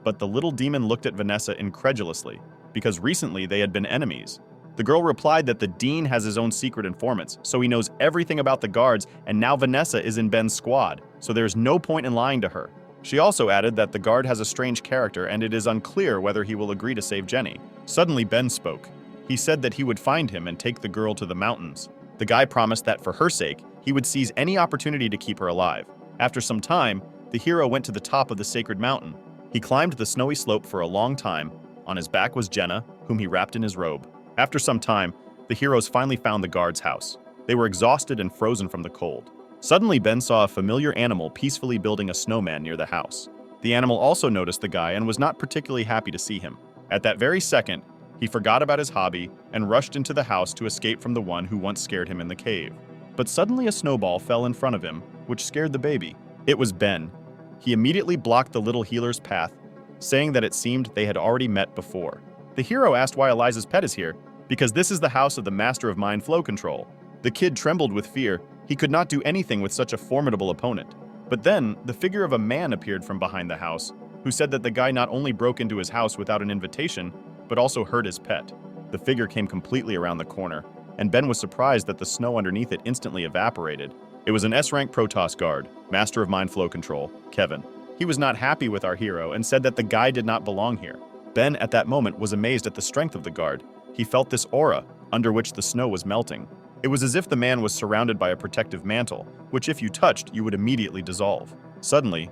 But the little demon looked at Vanessa incredulously, because recently they had been enemies. The girl replied that the dean has his own secret informants, so he knows everything about the guards, and now Vanessa is in Ben's squad, so there's no point in lying to her. She also added that the guard has a strange character and it is unclear whether he will agree to save Jenny. Suddenly Ben spoke. He said that he would find him and take the girl to the mountains. The guy promised that for her sake, he would seize any opportunity to keep her alive. After some time, the hero went to the top of the sacred mountain. He climbed the snowy slope for a long time. On his back was Jenna, whom he wrapped in his robe. After some time, the heroes finally found the guard's house. They were exhausted and frozen from the cold. Suddenly, Ben saw a familiar animal peacefully building a snowman near the house. The animal also noticed the guy and was not particularly happy to see him. At that very second, he forgot about his hobby and rushed into the house to escape from the one who once scared him in the cave. But suddenly a snowball fell in front of him, which scared the baby. It was Ben. He immediately blocked the little healer's path, saying that it seemed they had already met before. The hero asked why Eliza's pet is here, because this is the house of the master of mind flow control. The kid trembled with fear. He could not do anything with such a formidable opponent. But then, the figure of a man appeared from behind the house, who said that the guy not only broke into his house without an invitation, but also hurt his pet. The figure came completely around the corner, and Ben was surprised that the snow underneath it instantly evaporated. It was an S-rank Protos guard, master of mind flow control, Kevin. He was not happy with our hero and said that the guy did not belong here. Ben, at that moment, was amazed at the strength of the guard. He felt this aura, under which the snow was melting. It was as if the man was surrounded by a protective mantle, which if you touched, you would immediately dissolve. Suddenly,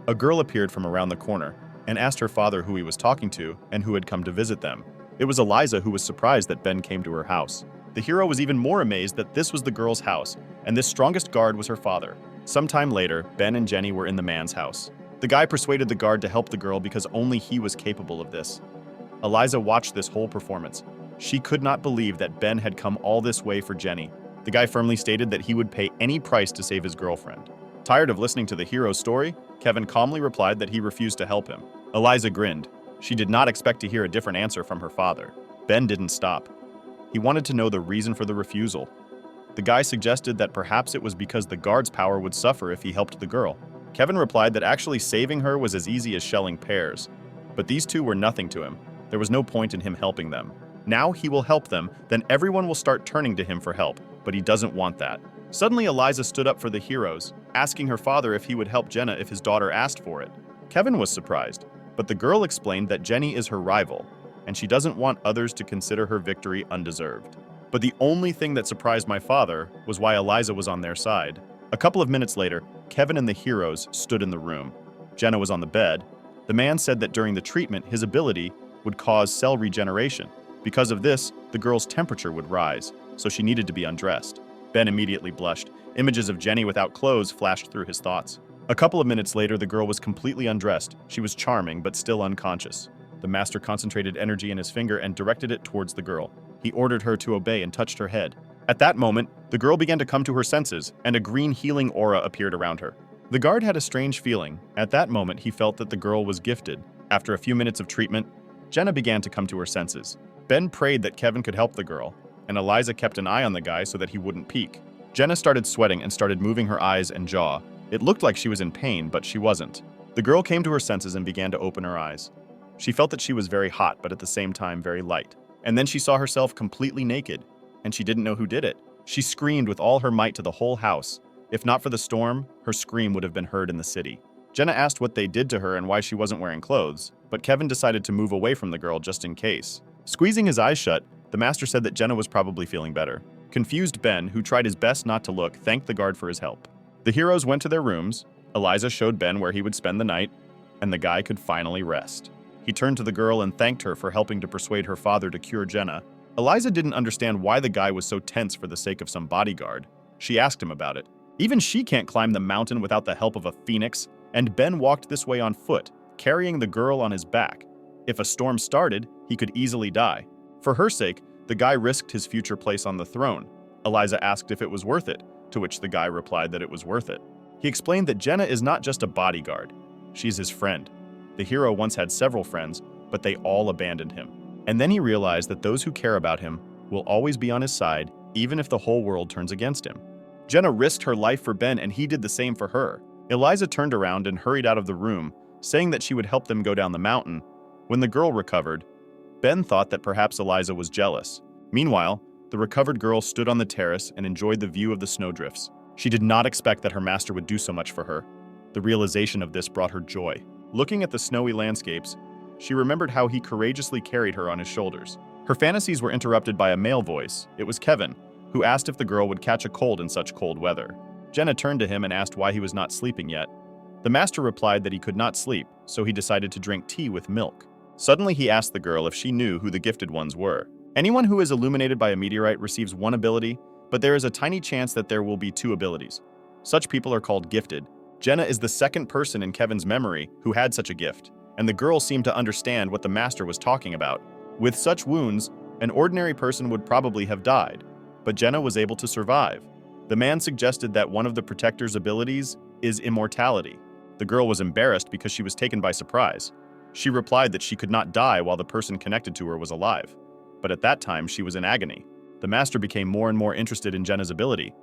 a girl appeared from around the corner and asked her father who he was talking to and who had come to visit them. It was Eliza, who was surprised that Ben came to her house. The hero was even more amazed that this was the girl's house, and this strongest guard was her father. Sometime later, Ben and Jenny were in the man's house. The guy persuaded the guard to help the girl because only he was capable of this. Eliza watched this whole performance. She could not believe that Ben had come all this way for Jenny. The guy firmly stated that he would pay any price to save his girlfriend. Tired of listening to the hero's story, Kevin calmly replied that he refused to help him. Eliza grinned. She did not expect to hear a different answer from her father. Ben didn't stop. He wanted to know the reason for the refusal. The guy suggested that perhaps it was because the guard's power would suffer if he helped the girl. Kevin replied that actually saving her was as easy as shelling pears. But these two were nothing to him. There was no point in him helping them. Now he will help them, then everyone will start turning to him for help, but he doesn't want that. Suddenly Eliza stood up for the heroes, asking her father if he would help Jenna if his daughter asked for it. Kevin was surprised, but the girl explained that Jenny is her rival, and she doesn't want others to consider her victory undeserved. But the only thing that surprised my father was why Eliza was on their side. A couple of minutes later, Kevin and the heroes stood in the room. Jenna was on the bed. The man said that during the treatment, his ability would cause cell regeneration. Because of this, the girl's temperature would rise, so she needed to be undressed. Ben immediately blushed. Images of Jenny without clothes flashed through his thoughts. A couple of minutes later, the girl was completely undressed. She was charming, but still unconscious. The master concentrated energy in his finger and directed it towards the girl. He ordered her to obey and touched her head. At that moment, the girl began to come to her senses, and a green healing aura appeared around her. The guard had a strange feeling. At that moment, he felt that the girl was gifted. After a few minutes of treatment, Jenna began to come to her senses. Ben prayed that Kevin could help the girl, and Eliza kept an eye on the guy so that he wouldn't peek. Jenna started sweating and started moving her eyes and jaw. It looked like she was in pain, but she wasn't. The girl came to her senses and began to open her eyes. She felt that she was very hot, but at the same time very light. And then she saw herself completely naked, and she didn't know who did it. She screamed with all her might to the whole house. If not for the storm, her scream would have been heard in the city. Jenna asked what they did to her and why she wasn't wearing clothes, but Kevin decided to move away from the girl just in case. Squeezing his eyes shut, the master said that Jenna was probably feeling better. Confused Ben, who tried his best not to look, thanked the guard for his help. The heroes went to their rooms. Eliza showed Ben where he would spend the night, and the guy could finally rest. He turned to the girl and thanked her for helping to persuade her father to cure Jenna. Eliza didn't understand why the guy was so tense for the sake of some bodyguard. She asked him about it. Even she can't climb the mountain without the help of a phoenix, and Ben walked this way on foot, carrying the girl on his back. If a storm started, he could easily die. For her sake, the guy risked his future place on the throne. Eliza asked if it was worth it, to which the guy replied that it was worth it. He explained that Jenna is not just a bodyguard. She's his friend. The hero once had several friends, but they all abandoned him. And then he realized that those who care about him will always be on his side, even if the whole world turns against him. Jenna risked her life for Ben, and he did the same for her. Eliza turned around and hurried out of the room, saying that she would help them go down the mountain. When the girl recovered, Ben thought that perhaps Eliza was jealous. Meanwhile, the recovered girl stood on the terrace and enjoyed the view of the snowdrifts. She did not expect that her master would do so much for her. The realization of this brought her joy. Looking at the snowy landscapes, she remembered how he courageously carried her on his shoulders. Her fantasies were interrupted by a male voice. It was Kevin, who asked if the girl would catch a cold in such cold weather. Jenna turned to him and asked why he was not sleeping yet. The master replied that he could not sleep, so he decided to drink tea with milk. Suddenly he asked the girl if she knew who the gifted ones were. Anyone who is illuminated by a meteorite receives one ability, but there is a tiny chance that there will be two abilities. Such people are called gifted. Jenna is the second person in Kevin's memory who had such a gift, and the girl seemed to understand what the master was talking about. With such wounds, an ordinary person would probably have died, but Jenna was able to survive. The man suggested that one of the protector's abilities is immortality. The girl was embarrassed because she was taken by surprise. She replied that she could not die while the person connected to her was alive, but at that time she was in agony. The master became more and more interested in Jenna's ability.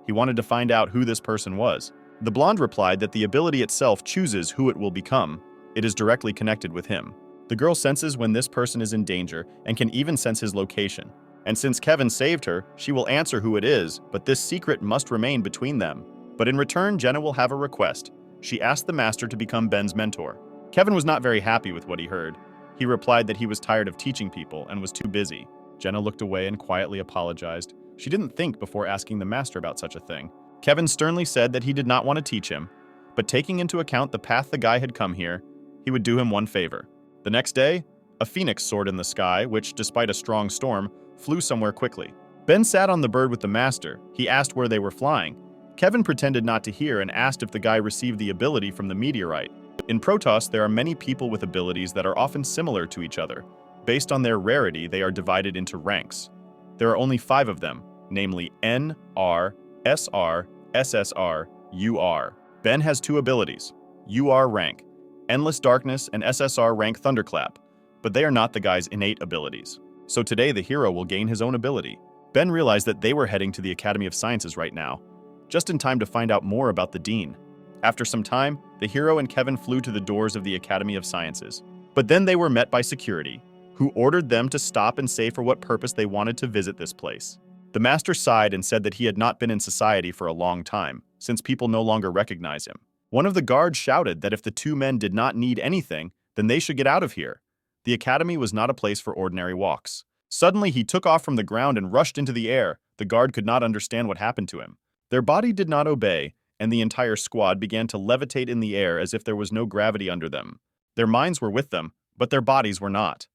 He wanted to find out who this person was. The blonde replied that the ability itself chooses who it will become. It is directly connected with him. The girl senses when this person is in danger and can even sense his location. And since Kevin saved her, she will answer who it is, but this secret must remain between them. But in return, Jenna will have a request. She asked the master to become Ben's mentor. Kevin was not very happy with what he heard. He replied that he was tired of teaching people and was too busy. Jenna looked away and quietly apologized. She didn't think before asking the master about such a thing. Kevin sternly said that he did not want to teach him, but taking into account the path the guy had come here, he would do him one favor. The next day, a phoenix soared in the sky, which, despite a strong storm, flew somewhere quickly. Ben sat on the bird with the master. He asked where they were flying. Kevin pretended not to hear and asked if the guy received the ability from the meteorite. In Protos, there are many people with abilities that are often similar to each other. Based on their rarity, they are divided into ranks. There are only 5 of them, namely N, R, SR, SSR, UR. Ben has 2 abilities, UR rank, Endless Darkness, and SSR rank Thunderclap, but they are not the guy's innate abilities. So today the hero will gain his own ability. Ben realized that they were heading to the Academy of Sciences right now, just in time to find out more about the dean. After some time, the hero and Kevin flew to the doors of the Academy of Sciences. But then they were met by security, who ordered them to stop and say for what purpose they wanted to visit this place. The master sighed and said that he had not been in society for a long time, since people no longer recognize him. One of the guards shouted that if the 2 men did not need anything, then they should get out of here. The academy was not a place for ordinary walks. Suddenly, he took off from the ground and rushed into the air. The guard could not understand what happened to him. Their body did not obey, and the entire squad began to levitate in the air as if there was no gravity under them. Their minds were with them, but their bodies were not.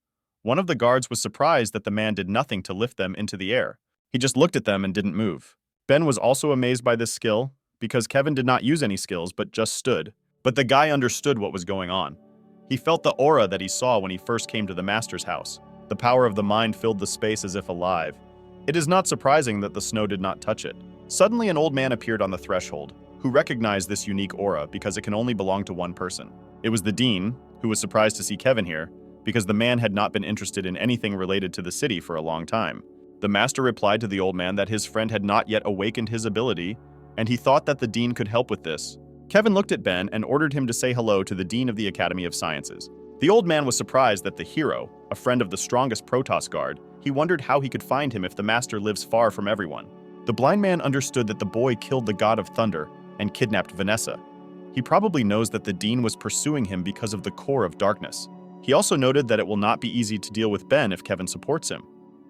One of the guards was surprised that the man did nothing to lift them into the air. He just looked at them and didn't move. Ben was also amazed by this skill, because Kevin did not use any skills but just stood. But the guy understood what was going on. He felt the aura that he saw when he first came to the master's house. The power of the mind filled the space as if alive. It is not surprising that the snow did not touch it. Suddenly an old man appeared on the threshold, who recognized this unique aura because it can only belong to one person. It was the dean, who was surprised to see Kevin here, because the man had not been interested in anything related to the city for a long time. The master replied to the old man that his friend had not yet awakened his ability, and he thought that the dean could help with this. Kevin looked at Ben and ordered him to say hello to the dean of the Academy of Sciences. The old man was surprised that the hero, a friend of the strongest Protos guard, he wondered how he could find him if the master lives far from everyone. The blind man understood that the boy killed the god of thunder and kidnapped Vanessa. He probably knows that the dean was pursuing him because of the core of darkness. He also noted that it will not be easy to deal with Ben if Kevin supports him.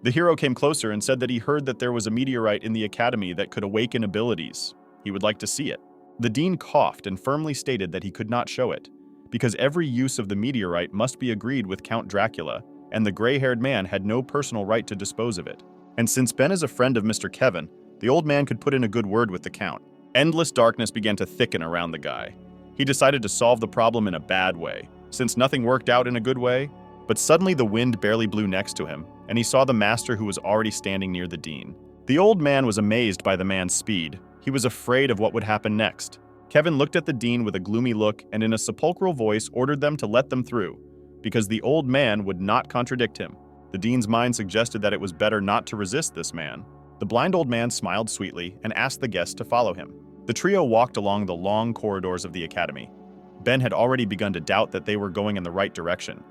The hero came closer and said that he heard that there was a meteorite in the academy that could awaken abilities. He would like to see it. The dean coughed and firmly stated that he could not show it, because every use of the meteorite must be agreed with Count Dracula, and the gray-haired man had no personal right to dispose of it. And since Ben is a friend of Mr. Kevin, the old man could put in a good word with the Count. Endless darkness began to thicken around the guy. He decided to solve the problem in a bad way, since nothing worked out in a good way. But suddenly the wind barely blew next to him, and he saw the master who was already standing near the dean. The old man was amazed by the man's speed. He was afraid of what would happen next. Kevin looked at the dean with a gloomy look and in a sepulchral voice ordered them to let them through, because the old man would not contradict him. The dean's mind suggested that it was better not to resist this man. The blind old man smiled sweetly and asked the guests to follow him. The trio walked along the long corridors of the academy. Ben had already begun to doubt that they were going in the right direction,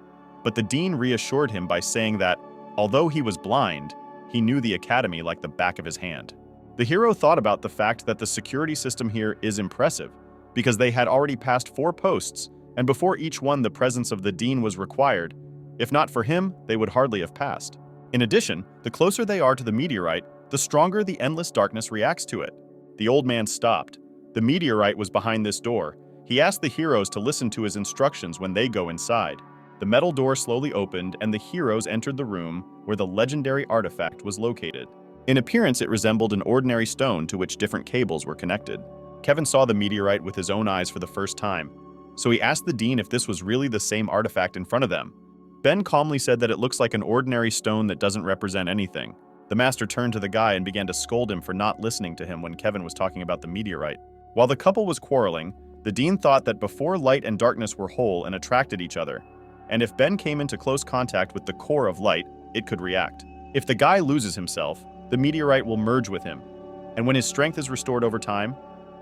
but the dean reassured him by saying that, although he was blind, he knew the academy like the back of his hand. The hero thought about the fact that the security system here is impressive, because they had already passed 4 posts, and before each one the presence of the dean was required. If not for him, they would hardly have passed. In addition, the closer they are to the meteorite, the stronger the endless darkness reacts to it. The old man stopped. The meteorite was behind this door. He asked the heroes to listen to his instructions when they go inside. The metal door slowly opened and the heroes entered the room where the legendary artifact was located. In appearance, it resembled an ordinary stone to which different cables were connected. Kevin saw the meteorite with his own eyes for the first time, so he asked the dean if this was really the same artifact in front of them. Ben calmly said that it looks like an ordinary stone that doesn't represent anything. The master turned to the guy and began to scold him for not listening to him when Kevin was talking about the meteorite. While the couple was quarreling, the dean thought that before light and darkness were whole and attracted each other, and if Ben came into close contact with the core of light, it could react. If the guy loses himself, the meteorite will merge with him, and when his strength is restored over time,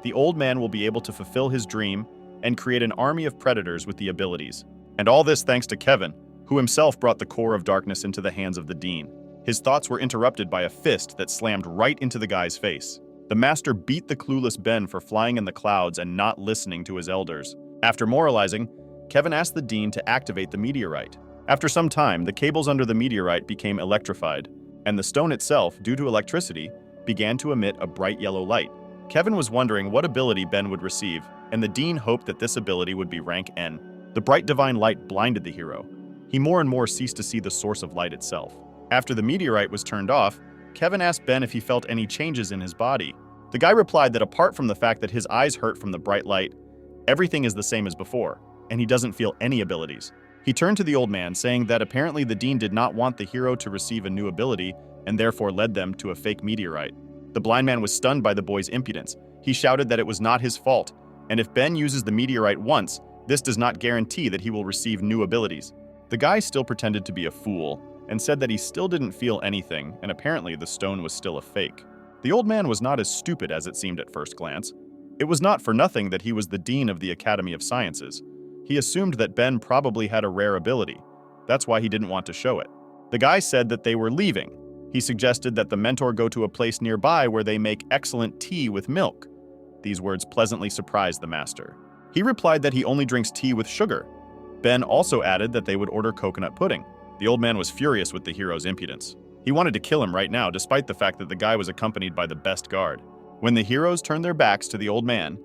the old man will be able to fulfill his dream and create an army of predators with the abilities. And all this thanks to Kevin, who himself brought the core of darkness into the hands of the dean. His thoughts were interrupted by a fist that slammed right into the guy's face. The master beat the clueless Ben for flying in the clouds and not listening to his elders. After moralizing, Kevin asked the dean to activate the meteorite. After some time, the cables under the meteorite became electrified, and the stone itself, due to electricity, began to emit a bright yellow light. Kevin was wondering what ability Ben would receive, and the dean hoped that this ability would be rank N. The bright divine light blinded the hero. He more and more ceased to see the source of light itself. After the meteorite was turned off, Kevin asked Ben if he felt any changes in his body. The guy replied that apart from the fact that his eyes hurt from the bright light, everything is the same as before, and he doesn't feel any abilities. He turned to the old man, saying that apparently the dean did not want the hero to receive a new ability and therefore led them to a fake meteorite. The blind man was stunned by the boy's impudence. He shouted that it was not his fault, and if Ben uses the meteorite once, this does not guarantee that he will receive new abilities. The guy still pretended to be a fool and said that he still didn't feel anything, and apparently the stone was still a fake. The old man was not as stupid as it seemed at first glance. It was not for nothing that he was the dean of the Academy of Sciences. He assumed that Ben probably had a rare ability. That's why he didn't want to show it. The guy said that they were leaving. He suggested that the mentor go to a place nearby where they make excellent tea with milk. These words pleasantly surprised the master. He replied that he only drinks tea with sugar. Ben also added that they would order coconut pudding. The old man was furious with the hero's impudence. He wanted to kill him right now, despite the fact that the guy was accompanied by the best guard. When the heroes turned their backs to the old man,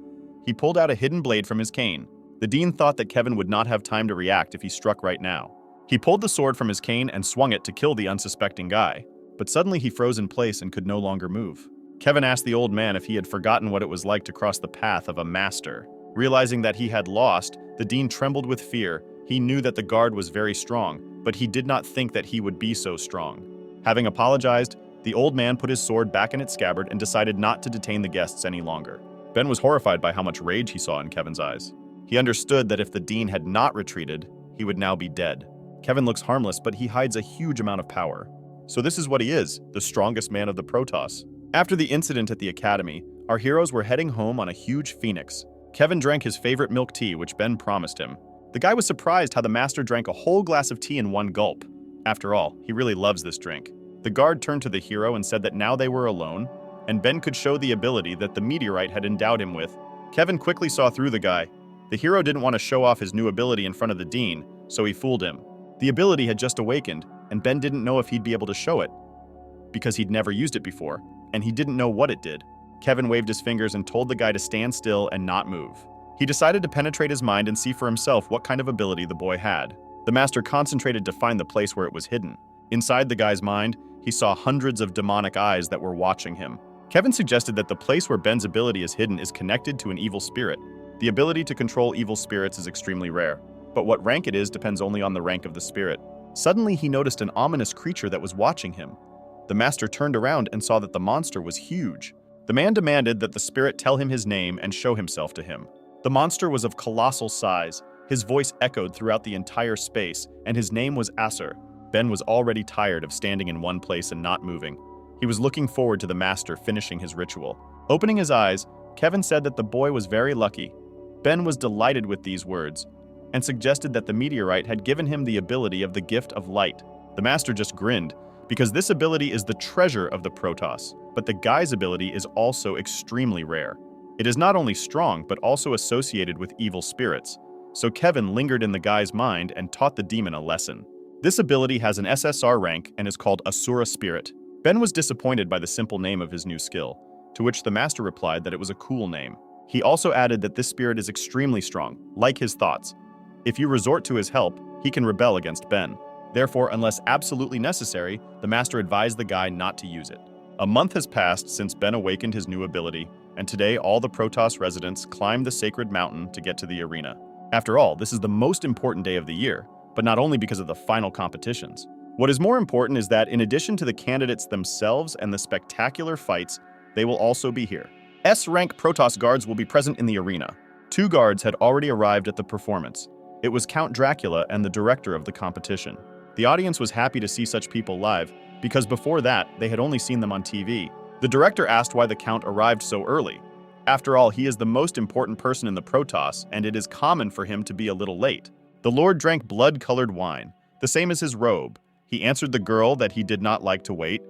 he pulled out a hidden blade from his cane. The dean thought that Kevin would not have time to react if he struck right now. He pulled the sword from his cane and swung it to kill the unsuspecting guy, but suddenly he froze in place and could no longer move. Kevin asked the old man if he had forgotten what it was like to cross the path of a master. Realizing that he had lost, the dean trembled with fear. He knew that the guard was very strong, but he did not think that he would be so strong. Having apologized, the old man put his sword back in its scabbard and decided not to detain the guests any longer. Ben was horrified by how much rage he saw in Kevin's eyes. He understood that if the dean had not retreated, he would now be dead. Kevin looks harmless, but he hides a huge amount of power. So this is what he is, the strongest man of the Protos. After the incident at the academy, our heroes were heading home on a huge phoenix. Kevin drank his favorite milk tea, which Ben promised him. The guy was surprised how the master drank a whole glass of tea in one gulp. After all, he really loves this drink. The guard turned to the hero and said that now they were alone, and Ben could show the ability that the meteorite had endowed him with. Kevin quickly saw through the guy. The hero didn't want to show off his new ability in front of the dean, so he fooled him. The ability had just awakened, and Ben didn't know if he'd be able to show it, because he'd never used it before, and he didn't know what it did. Kevin waved his fingers and told the guy to stand still and not move. He decided to penetrate his mind and see for himself what kind of ability the boy had. The master concentrated to find the place where it was hidden. Inside the guy's mind, he saw hundreds of demonic eyes that were watching him. Kevin suggested that the place where Ben's ability is hidden is connected to an evil spirit. The ability to control evil spirits is extremely rare, but what rank it is depends only on the rank of the spirit. Suddenly, he noticed an ominous creature that was watching him. The master turned around and saw that the monster was huge. The man demanded that the spirit tell him his name and show himself to him. The monster was of colossal size. His voice echoed throughout the entire space, and his name was Asura. Ben was already tired of standing in one place and not moving. He was looking forward to the master finishing his ritual. Opening his eyes, Kevin said that the boy was very lucky. Ben was delighted with these words, and suggested that the meteorite had given him the ability of the gift of light. The master just grinned, because this ability is the treasure of the Protos, but the guy's ability is also extremely rare. It is not only strong, but also associated with evil spirits. So Kevin lingered in the guy's mind and taught the demon a lesson. This ability has an SSR rank and is called Asura Spirit. Ben was disappointed by the simple name of his new skill, to which the master replied that it was a cool name. He also added that this spirit is extremely strong, like his thoughts. If you resort to his help, he can rebel against Ben. Therefore, unless absolutely necessary, the master advised the guy not to use it. A month has passed since Ben awakened his new ability, and today all the Protos residents climb the sacred mountain to get to the arena. After all, this is the most important day of the year, but not only because of the final competitions. What is more important is that in addition to the candidates themselves and the spectacular fights, they will also be here. S-rank Protos guards will be present in the arena. 2 guards had already arrived at the performance. It was Count Dracula and the director of the competition. The audience was happy to see such people live, because before that, they had only seen them on TV. The director asked why the Count arrived so early. After all, he is the most important person in the Protos, and it is common for him to be a little late. The Lord drank blood-colored wine, the same as his robe. He answered the girl that he did not like to wait.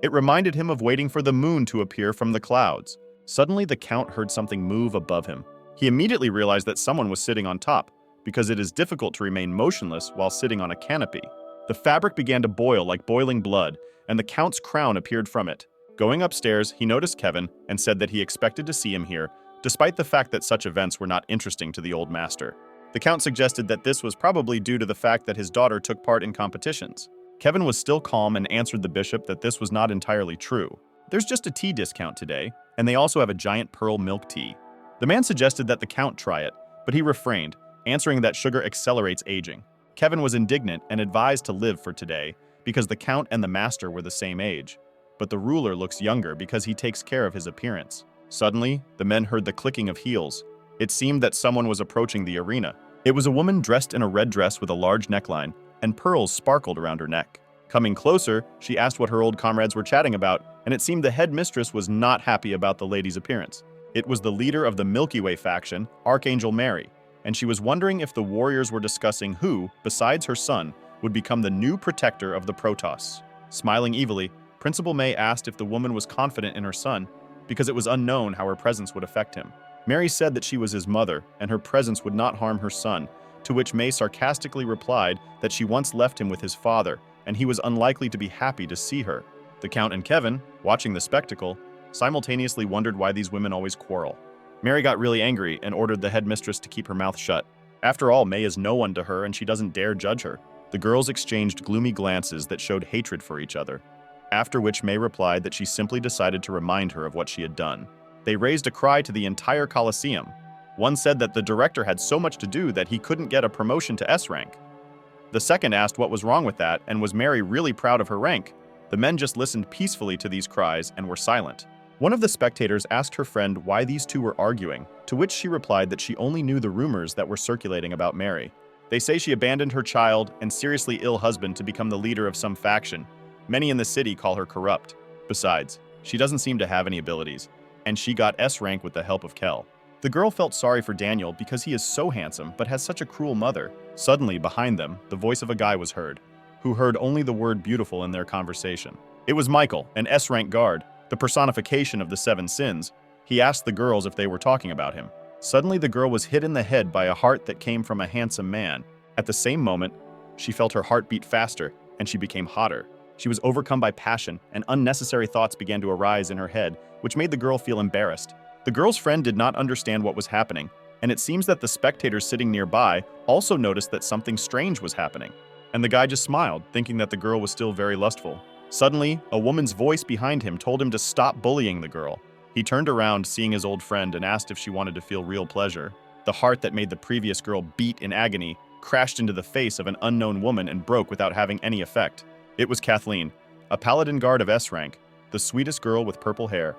It reminded him of waiting for the moon to appear from the clouds. Suddenly, the Count heard something move above him. He immediately realized that someone was sitting on top, because it is difficult to remain motionless while sitting on a canopy. The fabric began to boil like boiling blood, and the Count's crown appeared from it. Going upstairs, he noticed Kevin and said that he expected to see him here, despite the fact that such events were not interesting to the old master. The Count suggested that this was probably due to the fact that his daughter took part in competitions. Kevin was still calm and answered the bishop that this was not entirely true. There's just a tea discount today, and they also have a giant pearl milk tea. The man suggested that the Count try it, but he refrained, answering that sugar accelerates aging. Kevin was indignant and advised to live for today, because the Count and the master were the same age. But the ruler looks younger because he takes care of his appearance. Suddenly, the men heard the clicking of heels. It seemed that someone was approaching the arena. It was a woman dressed in a red dress with a large neckline, and pearls sparkled around her neck. Coming closer, she asked what her old comrades were chatting about, and it seemed the headmistress was not happy about the lady's appearance. It was the leader of the Milky Way faction, Archangel Mary, and she was wondering if the warriors were discussing who, besides her son, would become the new protector of the Protos. Smiling evilly, Principal May asked if the woman was confident in her son, because it was unknown how her presence would affect him. Mary said that she was his mother, and her presence would not harm her son, to which May sarcastically replied that she once left him with his father, and he was unlikely to be happy to see her. The Count and Kevin, watching the spectacle, simultaneously wondered why these women always quarrel. Mary got really angry and ordered the headmistress to keep her mouth shut. After all, May is no one to her and she doesn't dare judge her. The girls exchanged gloomy glances that showed hatred for each other, after which May replied that she simply decided to remind her of what she had done. They raised a cry to the entire Colosseum. One said that the director had so much to do that he couldn't get a promotion to S rank. The second asked what was wrong with that, and was Mary really proud of her rank? The men just listened peacefully to these cries and were silent. One of the spectators asked her friend why these two were arguing, to which she replied that she only knew the rumors that were circulating about Mary. They say she abandoned her child and seriously ill husband to become the leader of some faction. Many in the city call her corrupt. Besides, she doesn't seem to have any abilities, and she got S rank with the help of Kel. The girl felt sorry for Daniel because he is so handsome but has such a cruel mother. Suddenly, behind them, the voice of a guy was heard, who heard only the word beautiful in their conversation. It was Michael, an S-rank guard, the personification of the 7 sins. He asked the girls if they were talking about him. Suddenly, the girl was hit in the head by a heart that came from a handsome man. At the same moment, she felt her heart beat faster, and she became hotter. She was overcome by passion, and unnecessary thoughts began to arise in her head, which made the girl feel embarrassed. The girl's friend did not understand what was happening, and it seems that the spectators sitting nearby also noticed that something strange was happening. And the guy just smiled, thinking that the girl was still very lustful. Suddenly, a woman's voice behind him told him to stop bullying the girl. He turned around, seeing his old friend, and asked if she wanted to feel real pleasure. The heart that made the previous girl beat in agony crashed into the face of an unknown woman and broke without having any effect. It was Kathleen, a paladin guard of S rank, the sweetest girl with purple hair.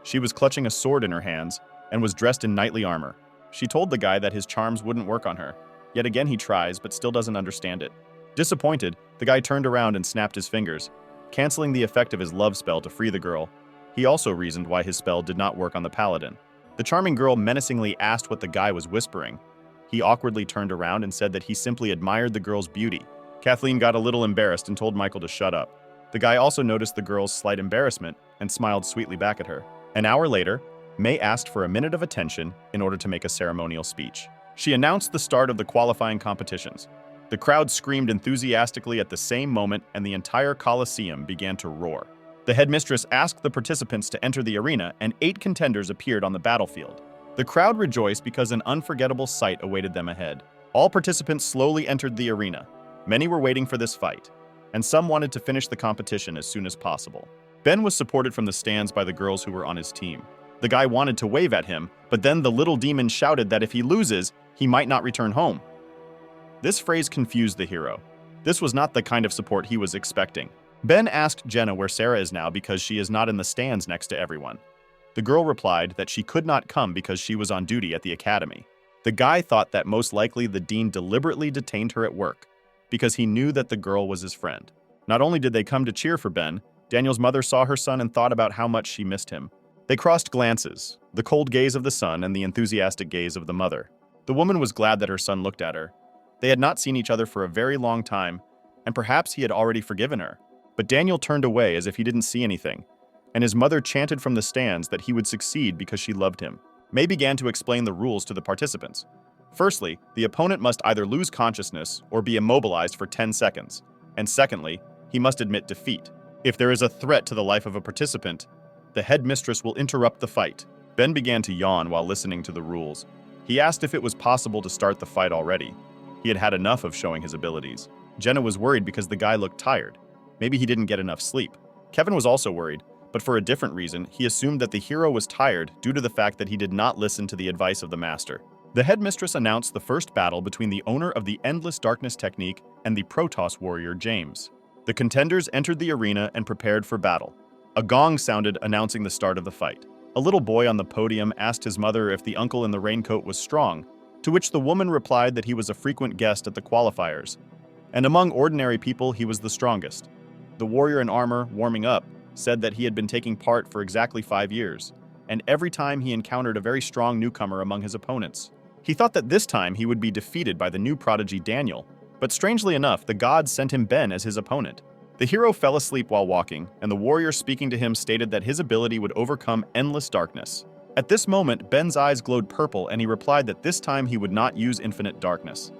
She was clutching a sword in her hands and was dressed in knightly armor. She told the guy that his charms wouldn't work on her. Yet again he tries, but still doesn't understand it. Disappointed, the guy turned around and snapped his fingers, canceling the effect of his love spell to free the girl. He also reasoned why his spell did not work on the paladin. The charming girl menacingly asked what the guy was whispering. He awkwardly turned around and said that he simply admired the girl's beauty. Kathleen got a little embarrassed and told Michael to shut up. The guy also noticed the girl's slight embarrassment and smiled sweetly back at her. An hour later, May asked for a minute of attention in order to make a ceremonial speech. She announced the start of the qualifying competitions. The crowd screamed enthusiastically at the same moment, and the entire Colosseum began to roar. The headmistress asked the participants to enter the arena, and 8 contenders appeared on the battlefield. The crowd rejoiced because an unforgettable sight awaited them ahead. All participants slowly entered the arena. Many were waiting for this fight, and some wanted to finish the competition as soon as possible. Ben was supported from the stands by the girls who were on his team. The guy wanted to wave at him, but then the little demon shouted that if he loses, he might not return home. This phrase confused the hero. This was not the kind of support he was expecting. Ben asked Jenna where Sarah is now because she is not in the stands next to everyone. The girl replied that she could not come because she was on duty at the academy. The guy thought that most likely the dean deliberately detained her at work because he knew that the girl was his friend. Not only did they come to cheer for Ben, Daniel's mother saw her son and thought about how much she missed him. They crossed glances, the cold gaze of the son and the enthusiastic gaze of the mother. The woman was glad that her son looked at her. They had not seen each other for a very long time, and perhaps he had already forgiven her. But Daniel turned away as if he didn't see anything, and his mother chanted from the stands that he would succeed because she loved him. May began to explain the rules to the participants. Firstly, the opponent must either lose consciousness or be immobilized for 10 seconds. And secondly, he must admit defeat. If there is a threat to the life of a participant, the headmistress will interrupt the fight. Ben began to yawn while listening to the rules. He asked if it was possible to start the fight already. He had had enough of showing his abilities. Jenna was worried because the guy looked tired. Maybe he didn't get enough sleep. Kevin was also worried, but for a different reason. He assumed that the hero was tired due to the fact that he did not listen to the advice of the master. The headmistress announced the first battle between the owner of the Endless Darkness technique and the Protos warrior, James. The contenders entered the arena and prepared for battle. A gong sounded announcing the start of the fight. A little boy on the podium asked his mother if the uncle in the raincoat was strong, to which the woman replied that he was a frequent guest at the qualifiers, and among ordinary people he was the strongest. The warrior in armor, warming up, said that he had been taking part for exactly 5 years, and every time he encountered a very strong newcomer among his opponents. He thought that this time he would be defeated by the new prodigy Daniel, but strangely enough, the gods sent him Ben as his opponent. The hero fell asleep while walking, and the warrior speaking to him stated that his ability would overcome endless darkness. At this moment, Ben's eyes glowed purple and he replied that this time he would not use infinite darkness.